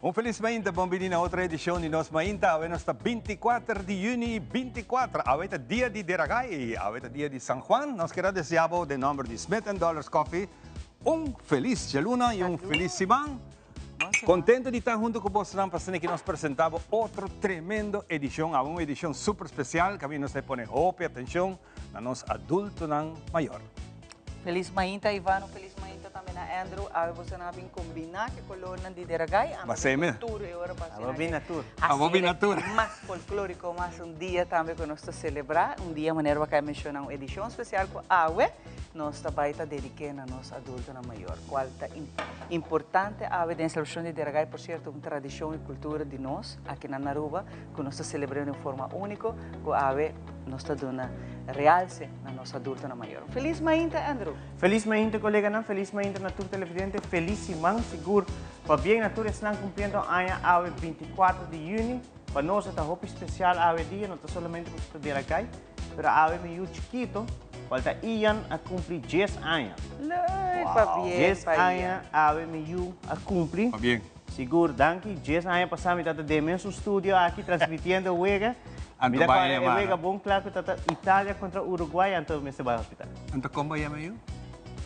Um feliz mainta, bambini na outra edição de Nos Mainta. Hoje está 24 de junho, 24. Hoje é dia de Deragay, hoje é dia de San Juan. Nós queremos desejar de nome de Smith & Dollars Coffee feliz Jaluna e feliz Simão. Contento de estar junto com vocês para que nos apresentamos outra tremenda edição, uma edição super especial que a mim nos põe hope, atenção, na nos adulto não maior. Feliz mainta, Ivano. Feliz mainta também na Andrew. Aí você não vem combinar que color não de deragay. Mas é mesmo? Abobinatur. Mais folclórico, mais dia também que nós celebrar. Dia maneira que mencionar uma edição especial com a AWE. Nós também está dedicando a nós adultos na maior. Qual é importante a AWE de celebração de deragay, por certo, uma tradição e cultura de nós aqui na Naruba, que nós celebramos de forma única, com a AWE nós está dando realce na nossa adulta na maior. Feliz mainta, Andrew. Feliz mainta, colega, não? Feliz mainta na tur televidente. Feliz Simão, seguro. Para bem na tur estão cumprindo a AWE 24 de junho. Para nós é um especial AWE dia, não está somente para o deragay, mas a AWE meio chiquito. Falta Ian a cumprir 10 anos. Wow. 10 anos a meio a cumprir. Seguro, danke. 10 anos passamos a ter imenso estúdio aqui transmitindo o Wega. Mira qual é o Wega bom, claro que está Itália contra Uruguai, então me se vai ao hospital. Então como é o Ele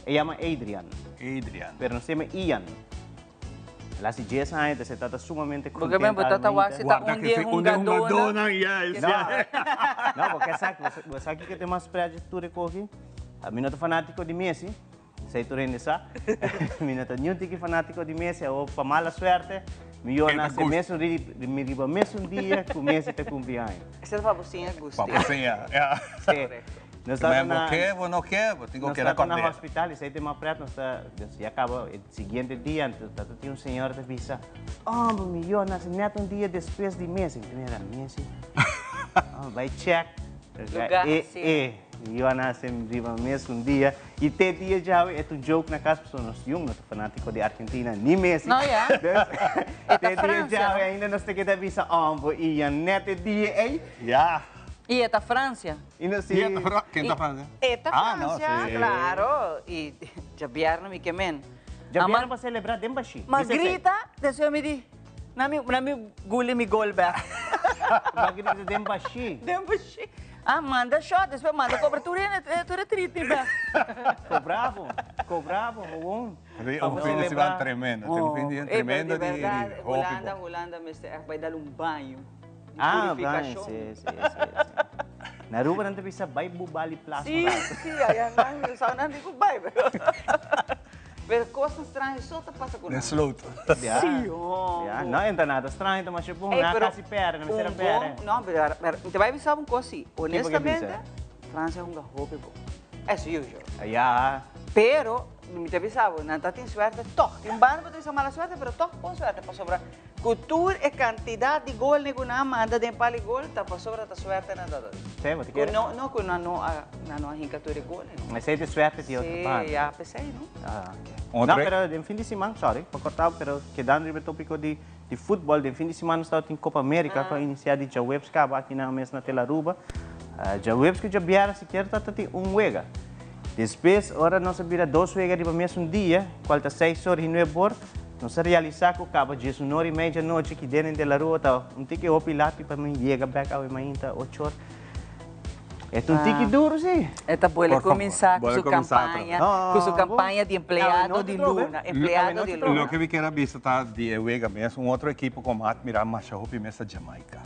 chama Adrian. Adrian. Pero não se chama Ian. Lá se 10 anos, você está sumamente contente. Porque mesmo está um gadona. Não, porque sabe que tem mais prazer aqui. A minha é fanático de Messi. Sei tu rende sa. Minha é muito fanático de Messi. Ou para mala sorte, melhor nascer mesmo me riba mesmo dia que o Messi te cumpre ano. Essa é para você, Gusto. Para você, é. Nós estamos não quer, tenho que ir a no hospital e sai de uma prata, nós acaba o seguinte dia, então tinha um senhor de visa, melhor nasce neto um dia depois de Messi, primeira Messi, vai check, melhor nasce riba mesmo um dia e te dia já é um joke na casa pessoas nós não é fanático de Argentina nem Messi, não é? Te dia já ainda nós temos que visa, e a neto dia E é da França? Quem está França? É da França, claro. E já vieram me quemen. Já vieram para celebrar dembaixi. Mas grita, deixa eu me dizer. Na me gule me gol back. Mas grita dembaixi. Dembaixi. Manda shot, depois manda cobertura e triste, back. Cobravo, bom. Um fim de semana tremendo. Tem um fim de semana tremendo de Holanda, vai dar um banho. Bem, sim. Na Aruba não bisa vai bubali plaza. Sim, aí não, só não digo vai. Mas coisas estranhas só passa com nós. Sluto. Sim. Não entra nada estranho, mas tipo, não quase pera, não será pera. Não, mas você vai pensar uma coisa assim, honestamente, França é um roupa bom. É usual. Pero, me te avisava, não tem suerte, toh. Tem bando para ter mala suerte, pero toh com suerte para sobrar. Cultura e quantidade de gol que não manda de pali gol, tá para sobrar a suerte na dada. Sim, mas que não que não a hincatura de gol. Mas aí tem suerte de outra parte. Sim, pensei, não? Ok. Não, pero no fim de semana, sorry, para cortar, pero quedando no tópico de futebol, no fim de semana estava em Copa América, que iniciado de Jawebs, que aqui na mesa na Telaruba. Jawebs que já vieram sequer tá tem wega. Depois, ora nós vira 2 wegas de mesmo dia, qual está 6 horas e 9 horas, nós realizar com o cabo de 19h30 da noite que dentro da rua, tá um tique opilado para mim chega back ao mainta 8 horas. É um tique duro, sim. Esta pode começar com sua campanha de empleado de Luna, empleado de Luna. Lo que me quero ver tá de wega mesmo, outro equipe como admirar marcha hopi mesa Jamaica.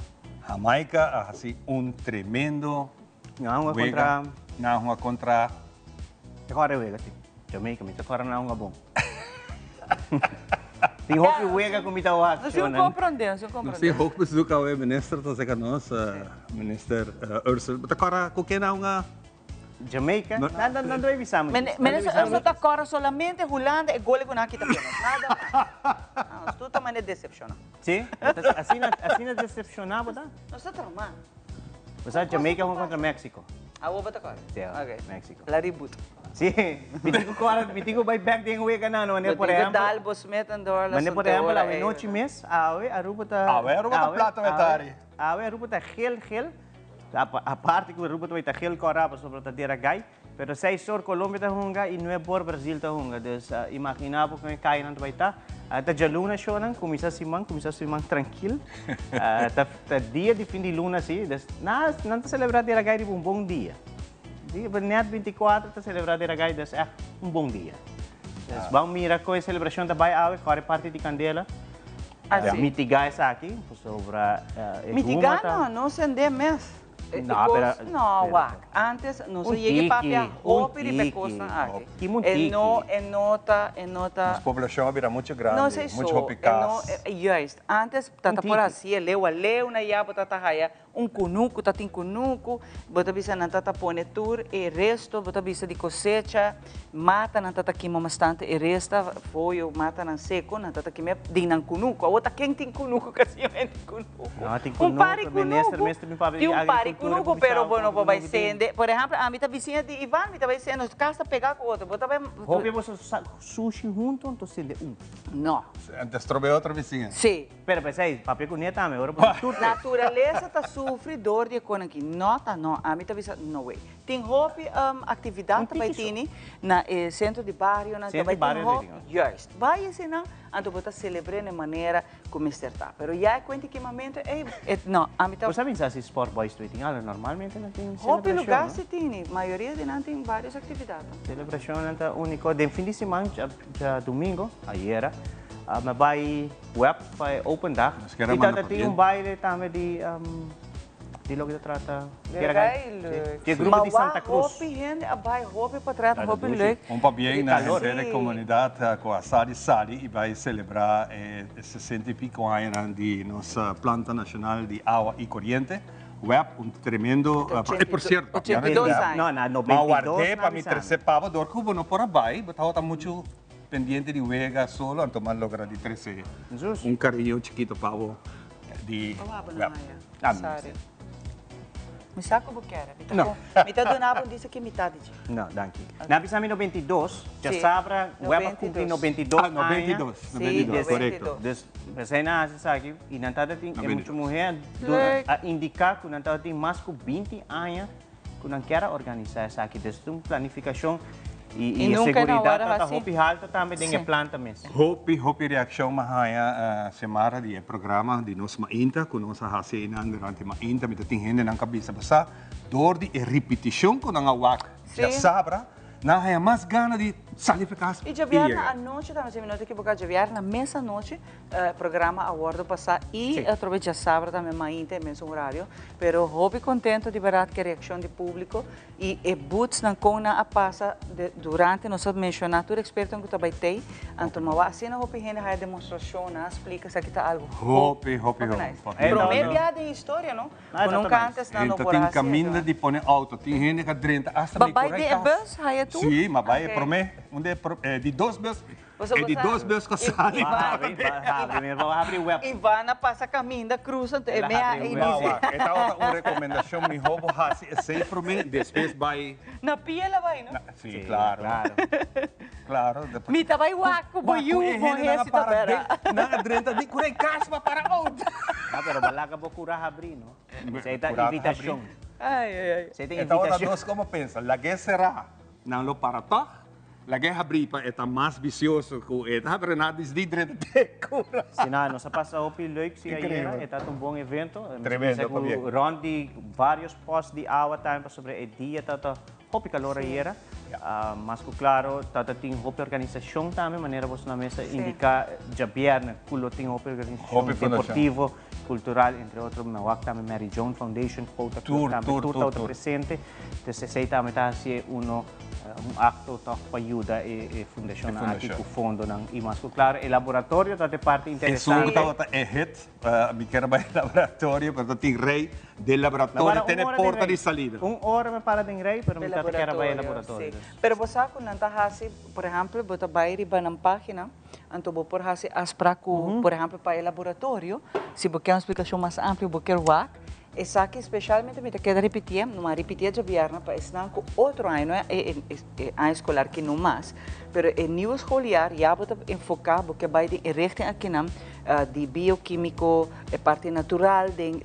Jamaica assim tremendo não contra agora é wega, sim. Jamaica, mas agora não é bom. Tem hope wega com mita wak. Não compreendemos, não compreendemos. Sim, hope do que o ministro tá sendo nossa minister Ursula. Mas agora com quem não Jamaica? Nada não avisamos. Mas eu só agora solamente Holanda e gol com aqui também. Nada. Tu também é decepcionado. Sim, assim é decepcionado, tá? Não está traumado. Você Jamaica contra México. Vou botar agora. Sim, México. La reboot. Sim, mitigo vai back din wega na no, né por exemplo. Dalbo Smith and Dollars. Mas por exemplo, a noite mês, Aruba tá plata metade. Aruba tá gel. A parte que Aruba tá gel coraba sobre a deragay, pero 6 horas Colômbia tá hunga e 9 horas Brasil tá hunga. Dus imaginava que cai não vai tá. Tá de luna show nang começa simang tranquilo. Tá dia de fim de luna sim, não tá celebrar de ragai de um bom dia. Dia net 24 tá celebrar de ragai das é bom dia. Vamos mirar com a celebração da Bai Awe, fora parte de Candela. Mitigar essa aqui, sobre mitigar não se ande mesmo. Não, antes não se llega para roupa e pecosa aqui. Nota. A população era muito grande, não sei muito roupas. Justo. Antes tata por assim, leu na yabo tata haya cunuco, tatin cunuco, bota bisa na tata pone tour e resto bota bisa de cosecha, mata na tata kimo bastante e resta foi mata na seco na tata kimo din ng cunuco. A outra quem tem cunuco kasi yung cunuco. Pari cunuco, pero bueno pa vai sende. Por exemplo, a mita vizinha de Ivan, mita vai sende, casa pegar com outro. Bota bem. Hobby você sushi junto, então sende Não. Antes trove outra vizinha. Sim. Pero pues aí, papel com neta, agora natureza tá sofredor de coisa aqui. Nota não, a mim tá visa no way. Tem hobby atividade também tem na centro de bairro, na também tem hobby. Just. Vai ensinar, então bota celebrar de maneira como está. Pero já é quanto que momento não, a mim tá. Você sabe se sport boys tweeting, normalmente não tem hobby lugar se tem, maioria de não tem várias atividades. Celebração não único de fim de semana, já domingo, aí era. Mas vai web, vai open dag. E tem baile também de logo de trata. De grupo de Santa Cruz. Hobby para tratar hobby leuk. Para bem na comunidade com a Sari e vai celebrar 60 e pico anos de nossa planta nacional de água e corrente. Web, tremendo. Por certo, 82 anos. Não, 92. Mas guardei para me trazer para dor que não por aí, mas está muito pendiente de Vega solo, então mal logra de 13. Carinho chiquito pavo de Sari. Me saco buquera. Não. Metade do nabo disse que metade. Não, danke. Na pisami 92, já sabra, web cumpri 92. 92, correto. Mas aí na aqui, e não tá tem muito mulher a indicar que não tá tem mais que 20 anos que não quer organizar essa aqui, desde uma planificação e a segurança da Hopi Halta também tem planta mesmo. Hopi reação mahaya semana de programa de nós mainta com nossa hasina durante mainta mita tem gente na cabeça basta dor de repetição com a wak já sabra na haya mais gana de salificar. E já vieram à noite também se minuto que boca já vieram na mesa noite programa awardo passar e através já sabra também mainta mesmo horário, pero Hopi contento de verdade que a reação do público e boots na cona a passa durante nós mencionar tudo experto que também tem, então mas assim na Hopi gente a demonstração na explica se aqui tá algo. Hopi. Primeiro dia de história, não? Nunca antes não por assim. Tem caminho de pôr auto, tem gente que drenta hasta me correta. Vai de bus, aí tu? Sim, mas vai por mim, de 2 bus. É de 2 vezes que sai. Abre web. Ivana passa caminho da cruz, é meia início. Esta é uma recomendação, me roubo assim para mim, depois vai... Na pia ela vai, não? Sim, claro. Claro. Mita vai waco, boiu, morresse da pera. Na drenta de curei caspa para outro. Pero balaga bo curah abrir, no? Você está invitação. Ai. Você tem invitação. invitação. Então, nós como pensa, la guerra será, não lo para tocar. La guerra bripa é mais vicioso que é, mas nada de drenta de cura. Se não se passa o piloto se aí é um bom evento. Tremendo, Ron de vários postos de água também sobre o dia tá hopi calor aí era. Mas claro, tata tem hopi organização também, maneira você na mesa indicar já viernes, culo tem hopi organização deportivo, cultural, entre outros, na WAC também Mary Joan Foundation, tour presente. Então se também tá assim acto para ajuda e fundação aqui com fundo e mais claro, o laboratório tá de parte interessante. É hit, me quero mais laboratório, mas tem rei do laboratório, tem porta de saída. Hora me para de rei, mas me quero mais laboratório. Pero você quando tá assim, por exemplo, bota vai riba na página, então vou por assim as para por exemplo, para o laboratório, se você quer uma explicação mais ampla, você quer WAC. Essa aqui, especialmente, me quero repetir, não repetir de viernes, para ensinar com outro ano, ano escolar que não mais, mas o nível escolar já pode enfocar, porque vai de richting aqui de bioquímico, a parte natural de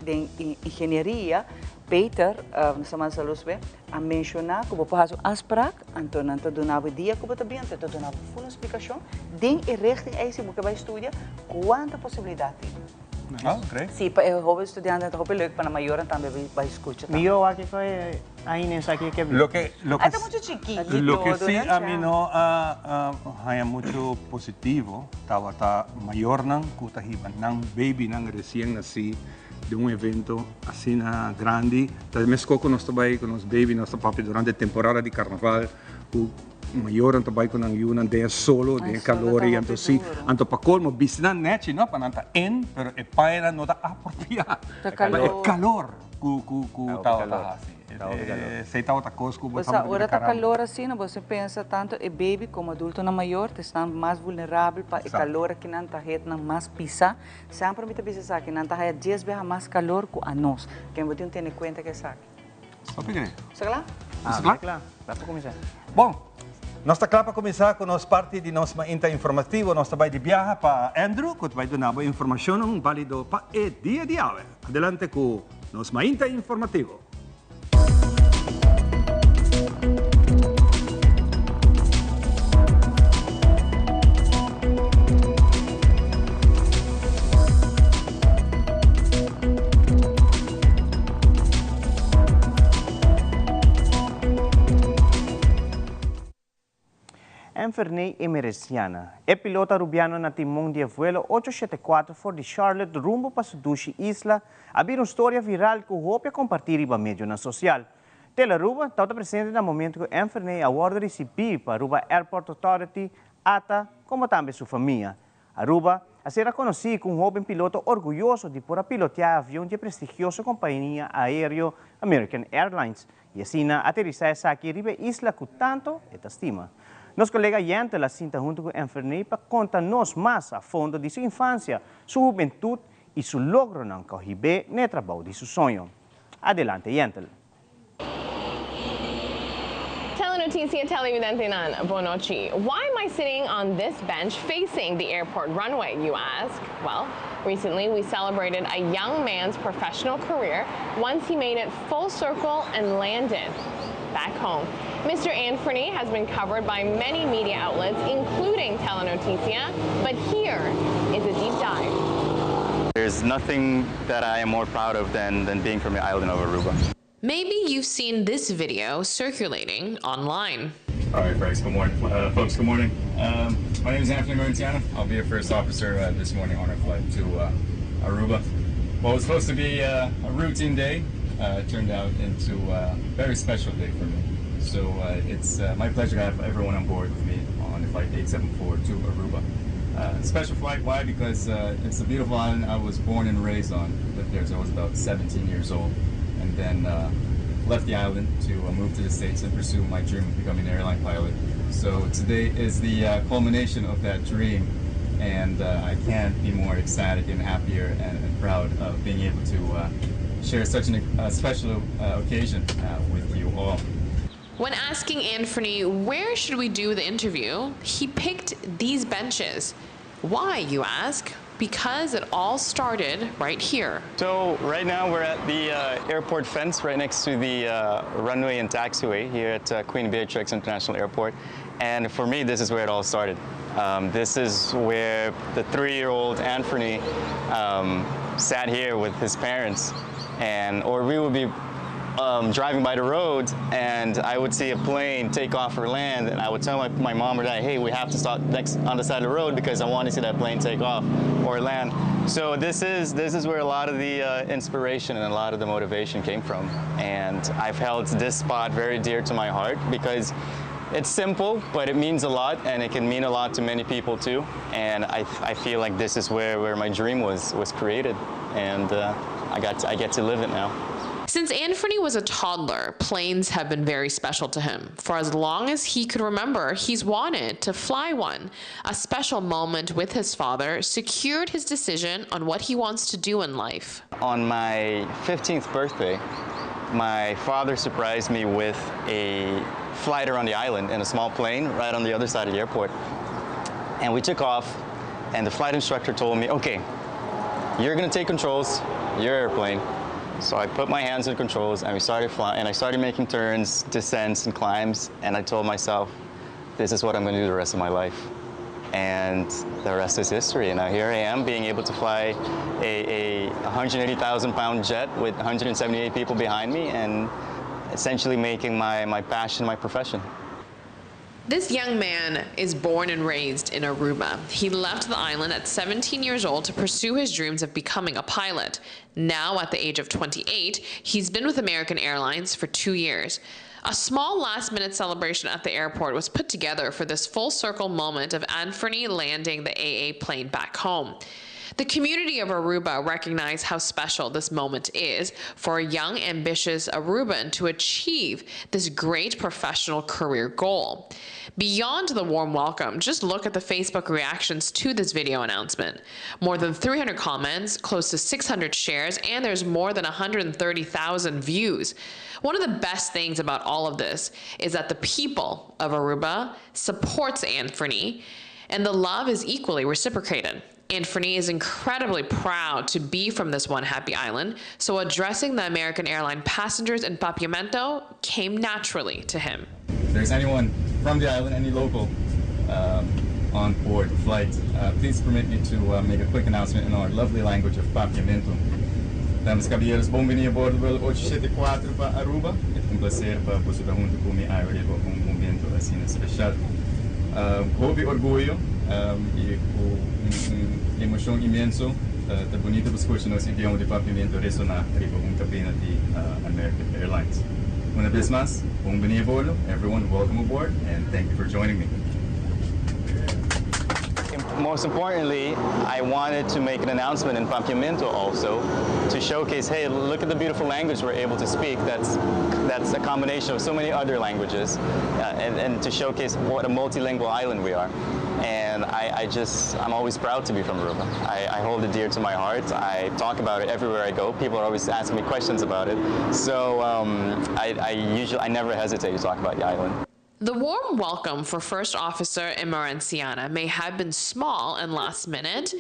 engenharia, beter, sa man sa luz, a mencionar que você faz afspraak, então não donava dia que você bem, então donava full explicação, den e richting eisen você vai estudar, quanta possibilidade tem. Oh, great. Sim, para o jovem estudante é muito leuk, para a maior também vai escutar. Mio aquí ko ahí nesa aquí que Lo que Está muito chiquito. Lo que sí a mí no hay mucho positivo, estaba mayor nang kutahiban nang baby nang recién nací de un evento así na grande. Tal vez con nuestro baby, con los baby, nuestro papi durante temporada de carnaval, maior ang tabay ko ng yunan de solo de calor y entonces anto pa colmo bisnan nechi no pananta en pero e paena no ta apropria calor ku tao ta sei tao ta cosco você ora tá calor assim não você pensa tanto e baby como adulto na maior estão mais vulnerável para o calor que não tá het não mais pisa sempre me tá pisa que não tá het 10 vezes mais calor que a nós que eu tenho que ter em conta que sabe sabe que sei lá claro para começar bom. Nós estamos claros para começar com nossa parte de nosso Mainta informativo. Nós estamos de viagem para Andrew, que vai dar uma informação válida para o dia de hoje. Adelante com nosso Mainta informativo. Enferney Emereciana. É pilota rubiano na timão de vuelo 874 for de Charlotte rumbo para Sudushi Isla. Havia uma história viral que o Hope compartilha para mídia na social. Tela Ruba está presente no momento que Enferney award recebi para Ruba Airport Authority, ATA, como também sua família. A Ruba a ser reconhecido como um jovem piloto orgulhoso de por pilotear avião de prestigiosa companhia aérea American Airlines. E assim, aterrissar aqui riba isla com tanto estima. Nosso colega Yantel assinta junto com o Enferney para contar-nos mais a fundo de sua infância, sua juventude e seu logro na corrida no trabalho de seu sonho. Adelante, Yantel. Telenoticia Televidentenan, Bonochi. Why am I sitting on this bench facing the airport runway, you ask? Well, recently we celebrated a young man's professional career once he made it full circle and landed back home. Mr. Anferney has been covered by many media outlets, including Telenoticia, but here is a deep dive. There's nothing that I am more proud of than being from the island of Aruba. Maybe you've seen this video circulating online. All right, Bryce, good morning. Folks, good morning. My name is Anthony Marentiano. I'll be a first officer this morning on our flight to Aruba. Well, it was supposed to be a routine day. It turned out into a very special day for me. So it's my pleasure to have everyone on board with me on flight 874 to Aruba. Special flight, why? Because it's a beautiful island I was born and raised on. Lived there until I was about 17 years old. And then left the island to move to the States and pursue my dream of becoming an airline pilot. So today is the culmination of that dream. And I can't be more ecstatic and happier and proud of being able to share such a special occasion with you all. When asking Anferney where should we do the interview, he picked these benches. Why, you ask? Because it all started right here. So right now we're at the airport fence right next to the runway and taxiway here at Queen Beatrix International Airport. And for me, this is where it all started. This is where the 3-year-old Anferney sat here with his parents, or we would be driving by the road and I would see a plane take off or land, and I would tell my mom or dad, hey, we have to stop next on the side of the road because I want to see that plane take off or land. So this is where a lot of the inspiration and a lot of the motivation came from. And I've held this spot very dear to my heart because it's simple, but it means a lot, and it can mean a lot to many people too. And I feel like this is where my dream was created, and I get to live it now. Since Anferney was a toddler, planes have been very special to him. For as long as he could remember, he's wanted to fly one. A special moment with his father secured his decision on what he wants to do in life. On my 15th birthday, my father surprised me with a flight around the island in a small plane right on the other side of the airport. And we took off, and the flight instructor told me, okay, you're gonna take controls, your airplane, So I put my hands on the controls and we started flying, and I started making turns, descents, and climbs, and I told myself, this is what I'm going to do the rest of my life. And the rest is history. And now here I am being able to fly a 180,000-pound jet with 178 people behind me and essentially making my passion my profession. This young man is born and raised in Aruba. He left the island at 17 years old to pursue his dreams of becoming a pilot. Now, at the age of 28, he's been with American Airlines for 2 years. A small last-minute celebration at the airport was put together for this full-circle moment of Anthony landing the AA plane back home. The community of Aruba recognized how special this moment is for a young, ambitious Aruban to achieve this great professional career goal. Beyond the warm welcome, just look at the Facebook reactions to this video announcement. More than 300 comments, close to 600 shares, and there's more than 130,000 views. One of the best things about all of this is that the people of Aruba supports Anthony, and the love is equally reciprocated. Anthony is incredibly proud to be from this one happy island, so addressing the American Airlines passengers in Papiamento came naturally to him. If there's anyone from the island, any local on board the flight, please permit me to make a quick announcement in our lovely language of Papiamento. Damas e caballeros, bem-vindos a bordo do 874 para Aruba. É prazer para você estar junto com a Aruba com um momento assim especial. Houve orgulho e emoção imenso. Tá bonito para escutar nosso idioma de Papiamento ressonar com a cabina de American Airlines. Una vez más, bem-vindo a bordo. Everyone, welcome aboard, and thank you for joining me. Most importantly, I wanted to make an announcement in Papiamento also to showcase, hey, look at the beautiful language we're able to speak. That's a combination of so many other languages, and to showcase what a multilingual island we are. And I'm always proud to be from Aruba. I hold it dear to my heart. I talk about it everywhere I go. People are always asking me questions about it. So I never hesitate to talk about the island. The warm welcome for First Officer Emerenciana may have been small and last minute,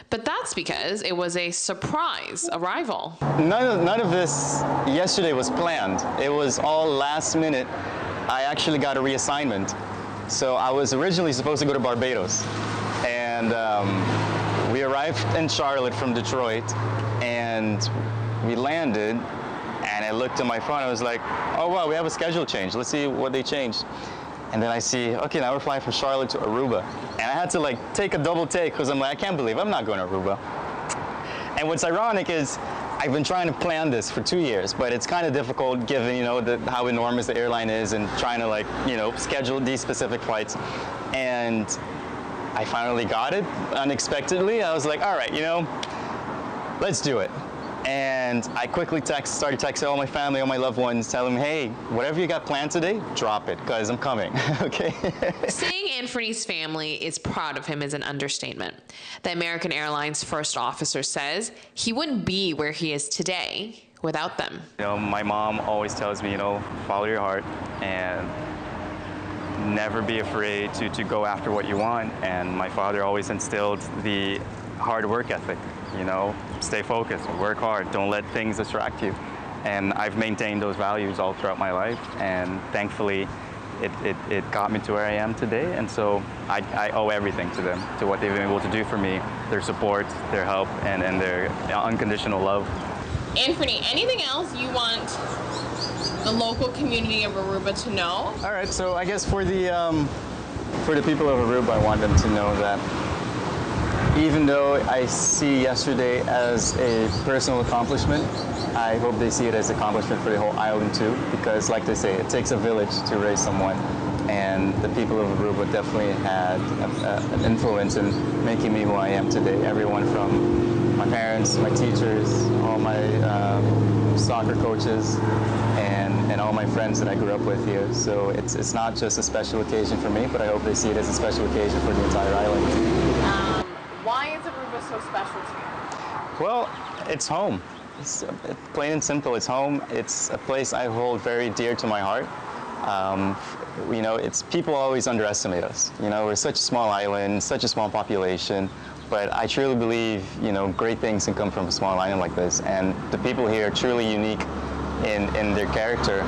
but that's because it was a surprise arrival. None of this yesterday was planned. It was all last minute. I actually got a reassignment. So I was originally supposed to go to Barbados, and we arrived in Charlotte from Detroit, and we landed, and I looked at my phone, I was like, oh wow, we have a schedule change, let's see what they changed. And then I see, okay, now we're flying from Charlotte to Aruba. And I had to like take a double take, because I'm like, I can't believe I'm not going to Aruba. And what's ironic is, I've been trying to plan this for 2 years, but it's kind of difficult given, you know, how enormous the airline is and trying to like, you know, schedule these specific flights. And I finally got it unexpectedly. I was like, all right, you know, let's do it. And I quickly started texting all my family, all my loved ones, telling them, hey, whatever you got planned today, drop it, because I'm coming, okay? Saying Anthony's family is proud of him is an understatement. The American Airlines first officer says he wouldn't be where he is today without them. You know, my mom always tells me, you know, follow your heart and never be afraid to go after what you want. And my father always instilled the hard work ethic. You know, stay focused, work hard, don't let things distract you. And I've maintained those values all throughout my life, and thankfully it got me to where I am today. And so I owe everything to them, to what they've been able to do for me, their support, their help, and their unconditional love. Anthony, anything else you want the local community of Aruba to know? All right, so I guess for the people of Aruba, I want them to know that even though I see yesterday as a personal accomplishment, I hope they see it as an accomplishment for the whole island too, because like they say, it takes a village to raise someone, and the people of Aruba definitely had an influence in making me who I am today. Everyone from my parents, my teachers, all my soccer coaches, and all my friends that I grew up with here. So it's not just a special occasion for me, but I hope they see it as a special occasion for the entire island. Why is Aruba so special to you? Well, it's home. It's plain and simple, it's home. It's a place I hold very dear to my heart. You know, people always underestimate us. You know, we're such a small island, such a small population. but I truly believe, you know, great things can come from a small island like this, and the people here are truly unique in their character.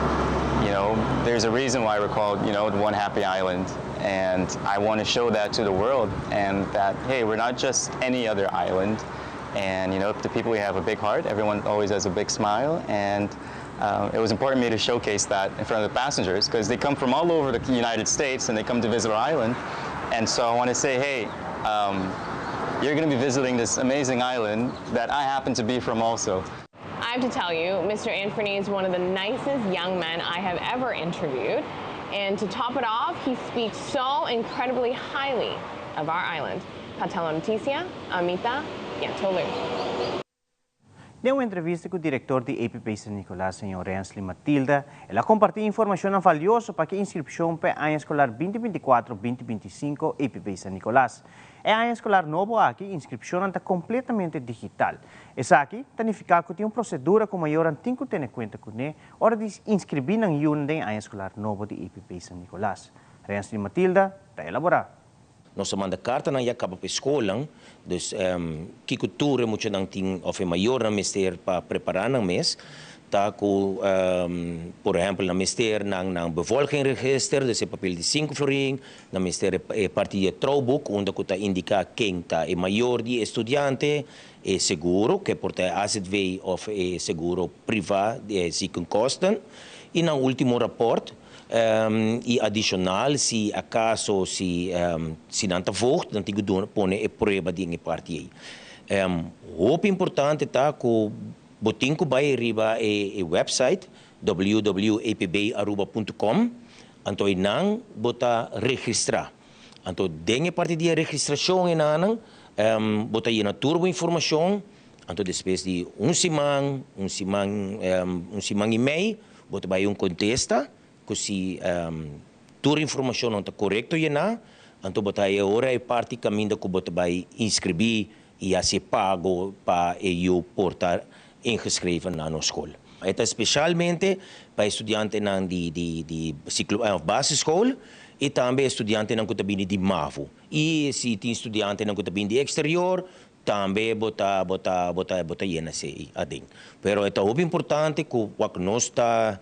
You know, there's a reason why we're called, you know, One Happy Island, and I want to show that to the world, and that, hey, we're not just any other island, and, you know, the people, we have a big heart, everyone always has a big smile, and it was important to me to showcase that in front of the passengers, because they come from all over the United States, and they come to visit our island, and so I want to say, hey, you're going to be visiting this amazing island that I happen to be from also. I have to tell you, Mr. Anfernee is one of the nicest young men I have ever interviewed. And to top it off, he speaks so incredibly highly of our island. Para Telenoticia, Amita Yantolu. Em uma entrevista com o diretor de EPP San Nicolás, Sr. Rensley Matilda, ela compartilhou informação valiosa para que a inscrição para a ano escolar 2024-2025 EPP San Nicolás. É a ano escolar novo aqui, a inscrição está completamente digital. Essa aqui significa que tem uma procedura com maior antigo ter em conta com a hora de inscrever na ano escolar novo de EPP San Nicolás. Rensley Matilda está elaborado. Nós manda carta na acaba para a escola, dus que cultura muito não tem of maior na mister para preparar na mês, tá com por exemplo na mister na bevolkingsregister, dus papel de 5 florin, na mister parte de trouwboek onde que indica quem tá é maior de estudante, é seguro que porta AZV of é seguro privado, se com costam, e na último rapport e adicional, se acaso se não está vogt, dan tigo doen pone e prova de parte aí. Hoop importante tá que botin ko vai riba e website www.apbaruba.com, anto inang bota registrar. Anto dengue parte de registração inanang bota na turbo informação, anto depois de simang e meio, bota vai contesta se toda a informação não está correta, então agora é parte do caminho que você vai inscrever e a ser pago para eu portar inscrever na nossa escola. É especialmente para estudantes de ciclo base escola e também estudantes de MAVO. E se tem estudantes de exterior, também bota INSI adem. Pero é muito importante que nós está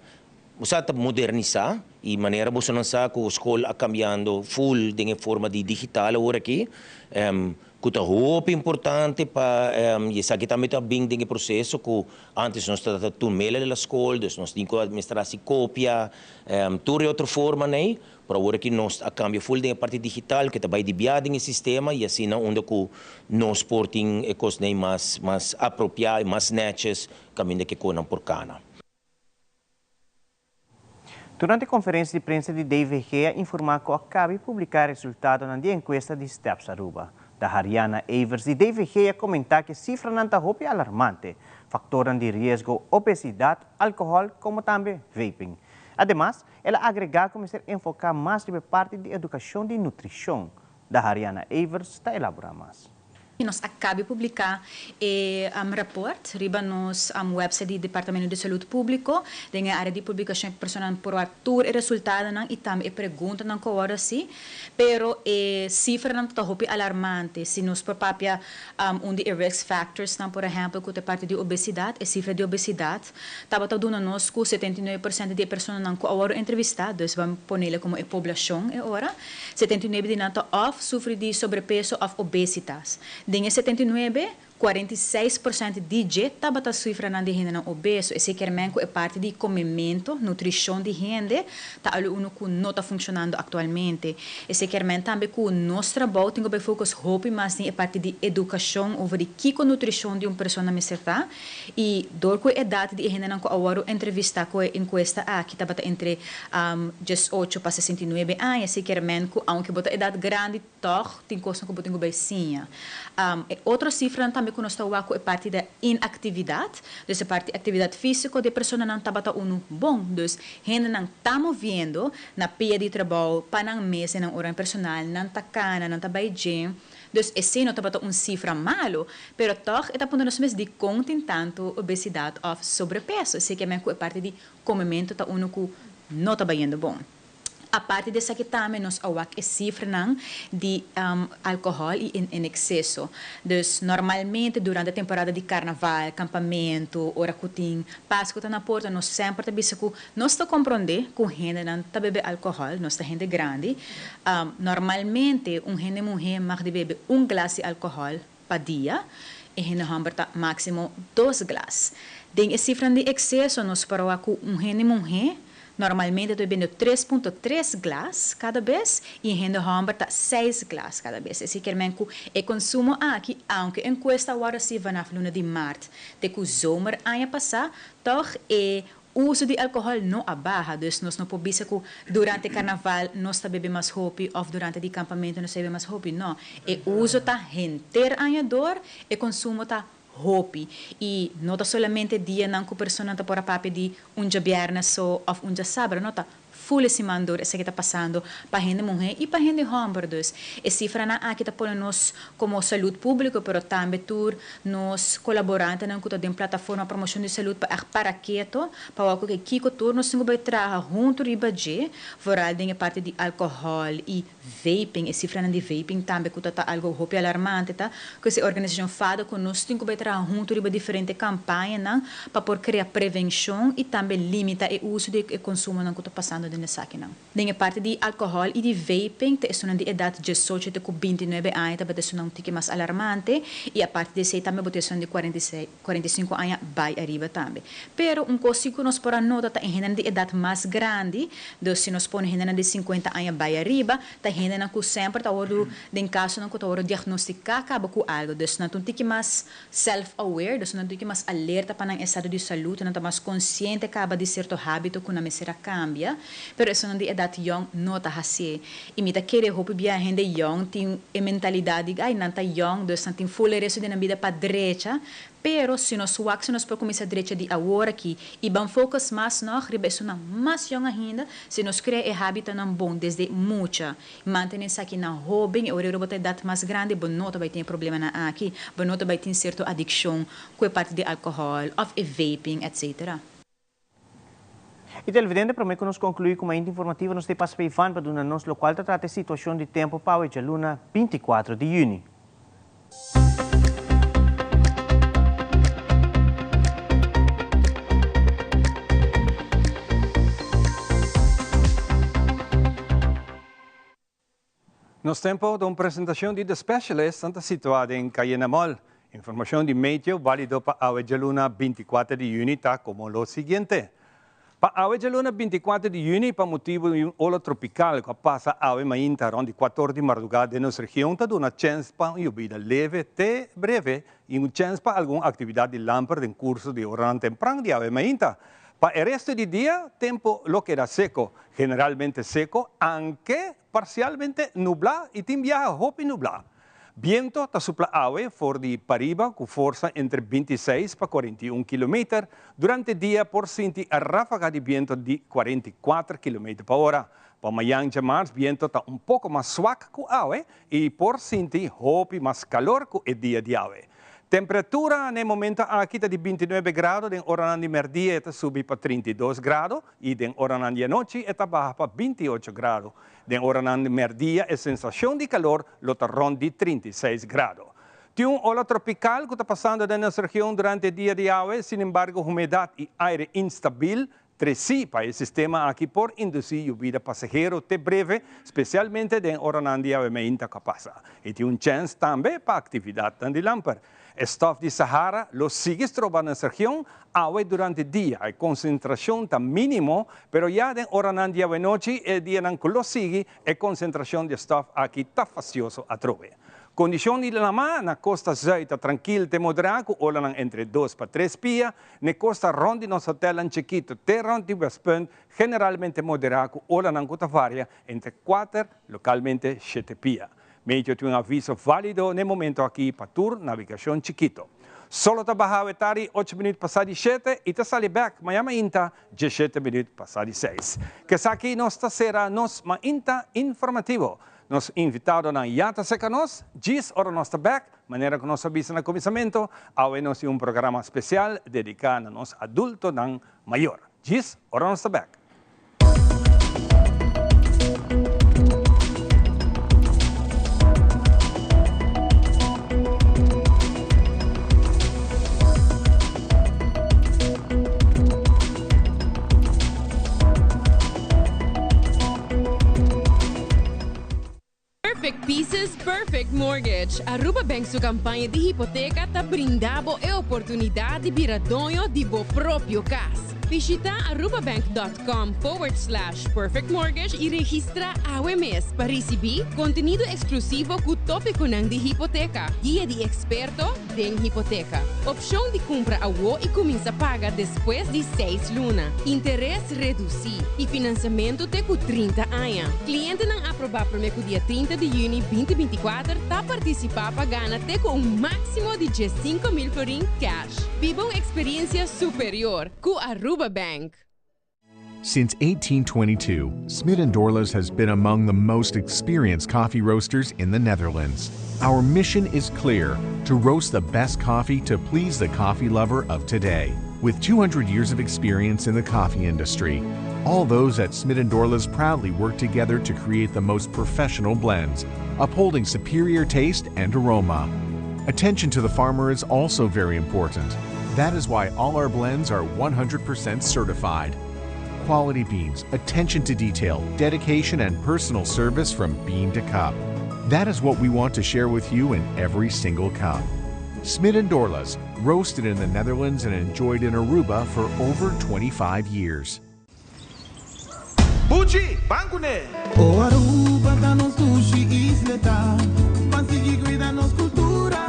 modernizar e maneira você não sabe que a escola cambiando full de forma de digital agora aqui que é muito importante para isso aqui também está bem de processo que antes nós estava tumela da escola nós tínhamos que administrar se cópia tudo de outra forma né para agora aqui nós a cambio full de parte digital que está bem dividido em sistema e assim não onde que nós portem coisas mais apropriadas mais netas caminho que conam por cana. Durante a conferência de prensa de David Gea, informou que acaba de publicar resultados na encuesta de Steps Aruba. Da Haryana Evers, de David Gea comentou que a cifra não está alarmante, fator de risco, obesidade, álcool, como também vaping. Además, ela agregou que se enfocar mais na parte de educação e nutrição. Da Haryana Evers está elaborando mais. Nós acabamos de publicar rapport riba nos website do Departamento de Saúde Público, tem a área de publicação personal por ator e resultado e também pergunta não que hora sim, pero cifra não está hopi alarmante se nos por papia de risk factors não por exemplo que a parte de obesidade, a cifra de obesidade estava todo nós com 79% de pessoas não que hora entrevistadas vamos pôr como a população é hora 79% de não off sofre de sobrepeso of obesitas. Dengue 79, 46% de gente estava a sofrer de gente não obeso. Esse é parte de comimento, nutrição de gente, tá algo que não está funcionando atualmente. Esse também que o nosso trabalho tem que focar mais em parte de educação over que a nutrição de uma pessoa me certa e dor com a idade de gente não agora entrevista com a encuesta que estava entre 18 para 69 anos. Esse que aunque bota idade grande, toch tem coisa que botem bem sim. Outra cifra também que nós estamos é parte da inatividade, então a parte de atividade física de pessoa não está bom, então gente não está movendo na pia de trabalho, para não mesa, não hora personal, não está cana, não está beijinho. Então, esse não está cifra malo, pero toch está pondo nós de conta em tanto obesidade ou sobrepeso. Esse que é parte de comimento, está que não está bem bom. A parte dessa que também nós awak é cifra de álcool em excesso. Dus normalmente durante a temporada de carnaval, campamento, hora cutim, Páscoa na porta, nós sempre tabisa que nós está compreender que gente não tá bebe álcool, nós tá gente grande. Normalmente gente mulher mag de beber glass de álcool para dia e gente homem tá máximo 2 glass. Den cifra de excesso nós para que gente mulher normalmente estou bebendo 3,3 glass cada vez e em homem está 6 glass cada vez. Assim que o consumo aqui, aunque em esta hora se vai na luna de março, de que o zomer aia passar, toch o uso de álcool não abaja. Dus nós não podemos dizer que durante o carnaval nós bebemos mais hopi ou durante o acampamento nós bebemos mais hopi. Não. O uso está inteiro aia e consumo está hopi. E não está somente dia não que a pessoa está por a papi de dia viernes ou dia sábado, não está full esse mandor, esse que está passando para a gente mulher e para a gente homem. Dus, e cifra na aqui está por nós como saúde pública, pero também tur nós colaborantes na que tem plataforma promoção de saúde para quieto, para o que Kiko tur nós temos que trabalhar junto e baje, foral tem a parte de álcool e vaping, e cifra de vaping também que está algo hopi alarmante, tá? Que essa organização fada que nós temos que trabalhar junto e diferente campanha para por criar prevenção e também limitar o uso de consumo que está passando nessa aqui não. Tem a parte de álcool e de vaping, que é de idade de 18 até 29 anos, que é um tique mais alarmante, e a parte de sei também botação de 45 anos vai arriba também. Pero coisa que nós podemos notar é que de idade mais grande, então se nós põe gente de 50 anos vai arriba, tá gente que sempre tá hora de caso não que tá hora diagnosticar acaba com algo, então não tique mais self-aware, então não tique mais alerta para o estado de saúde, não tá mais consciente acaba de certo hábito que na mesera cambia. Pero isso não de idade young não está assim. E me tá querer roupa bem a gente young tem a mentalidade ai não tá young, dus não tem full resto da vida para direita. Pero se nós por começar a direita de agora aqui e vamos focus mais no isso não mais young ainda, se nós criar o hábito não bom desde muita, manter isso aqui na hobby, ou eu botar idade mais grande, bom não vai ter problema na aqui, bom não vai ter certa addiction com a parte de álcool, of vaping, etc. E televidente, para mim que nos concluir com uma informativa, nós temos para Ivan para o nosso local tratar a situação de tempo para a luna 24 de junho. Nos tempo de uma apresentação de The Specialist, anta situada em Cayena Mall. Informação de meio válido para a luna 24 de junho, tá como o seguinte. Para a luna 24 de junho, para motivo de ola tropical que passa a mainta de 14 de madrugada em nossa região, está dando chance para uma lluvia leve até breve e uma chance para alguma atividade de lámpara em curso de hora temprana de a mainta. Para o resto do dia, tempo lo que era seco, generalmente seco, aunque parcialmente nublado e tem viaja hopi nublado. Viento está sopla agua for de Pariba com força entre 26 para 41 km. Durante o dia, por sentir a ráfaga de viento de 44 km por hora. Para amanhã de março, viento está pouco mais suave com agua e por sentir hopi mais calor com o dia de agua. Temperatura no momento aqui está de 29 graus, em hora de merdia está subir para 32 graus e em hora de noite está baixa para 28 graus. Em hora de merdia a sensação de calor está ronda de 36 graus. Tem uma ola tropical que está passando na nossa região durante o dia de hoje, sin embargo, umidade e aire instável para o sistema aqui por induzir lluvia passageiro até breve, especialmente em hora de hoje que passa. E tem chance também para a atividade de lámpara. Estofo de Sahara, los sigues trovando na região, agua durante o dia. A concentração está mínimo, pero já em hora de dia e noite, o dia que lo sigue, a concentração de estofo aqui está facioso a trover. Condição de lama na costa sul está tranquila e moderada, com ola entre 2 para 3 pia. Na costa ronda, nosso hotel em Chiquito, terra de West Point, generalmente moderada, com ola que varia entre 4, localmente 7 pia. Meio tem aviso válido no momento aqui para tour navegação Chiquito. Solo está bajado tarde 8 minutos passado 7 e está sali back amanhã ainda 17 minutos passado 6. Que aqui nós será nos mainta informativo. Nos invitado na Yata Secanos, 10 horas nós está back, maneira que nós avisa no começamento, hoje nós temos programa especial dedicado a nós adultos maior. 10 horas nós está back. Pieces Perfect Mortgage. Aruba Bank su campanha de hipoteca tá brindando a oportunidade de virar dono de bo próprio casa. Visita arubabank.com/perfectmortgage e registra AWMS para receber conteúdo exclusivo com tópico de hipoteca, guia de experto em hipoteca, opção de compra a e começa a pagar depois de 6 lunas, interesse reduzido e financiamento até com 30 anos. Cliente não aprovar para o dia 30 de junho 2024 tá participar pagando até com máximo de 5.000 florin cash. Viva uma experiência superior com Aruba Bank. Since 1822, Smit & Dorlas has been among the most experienced coffee roasters in the Netherlands. Our mission is clear: to roast the best coffee to please the coffee lover of today. With 200 years of experience in the coffee industry, all those at Smit & Dorlas proudly work together to create the most professional blends, upholding superior taste and aroma. Attention to the farmer is also very important. That is why all our blends are 100% certified. Quality beans, attention to detail, dedication, and personal service from bean to cup. That is what we want to share with you in every single cup. Smit & Dorlas, roasted in the Netherlands and enjoyed in Aruba for over 25 years. Bucci, bancune! O Aruba tá nos sushi isleta, pansigi cuida nos cultura,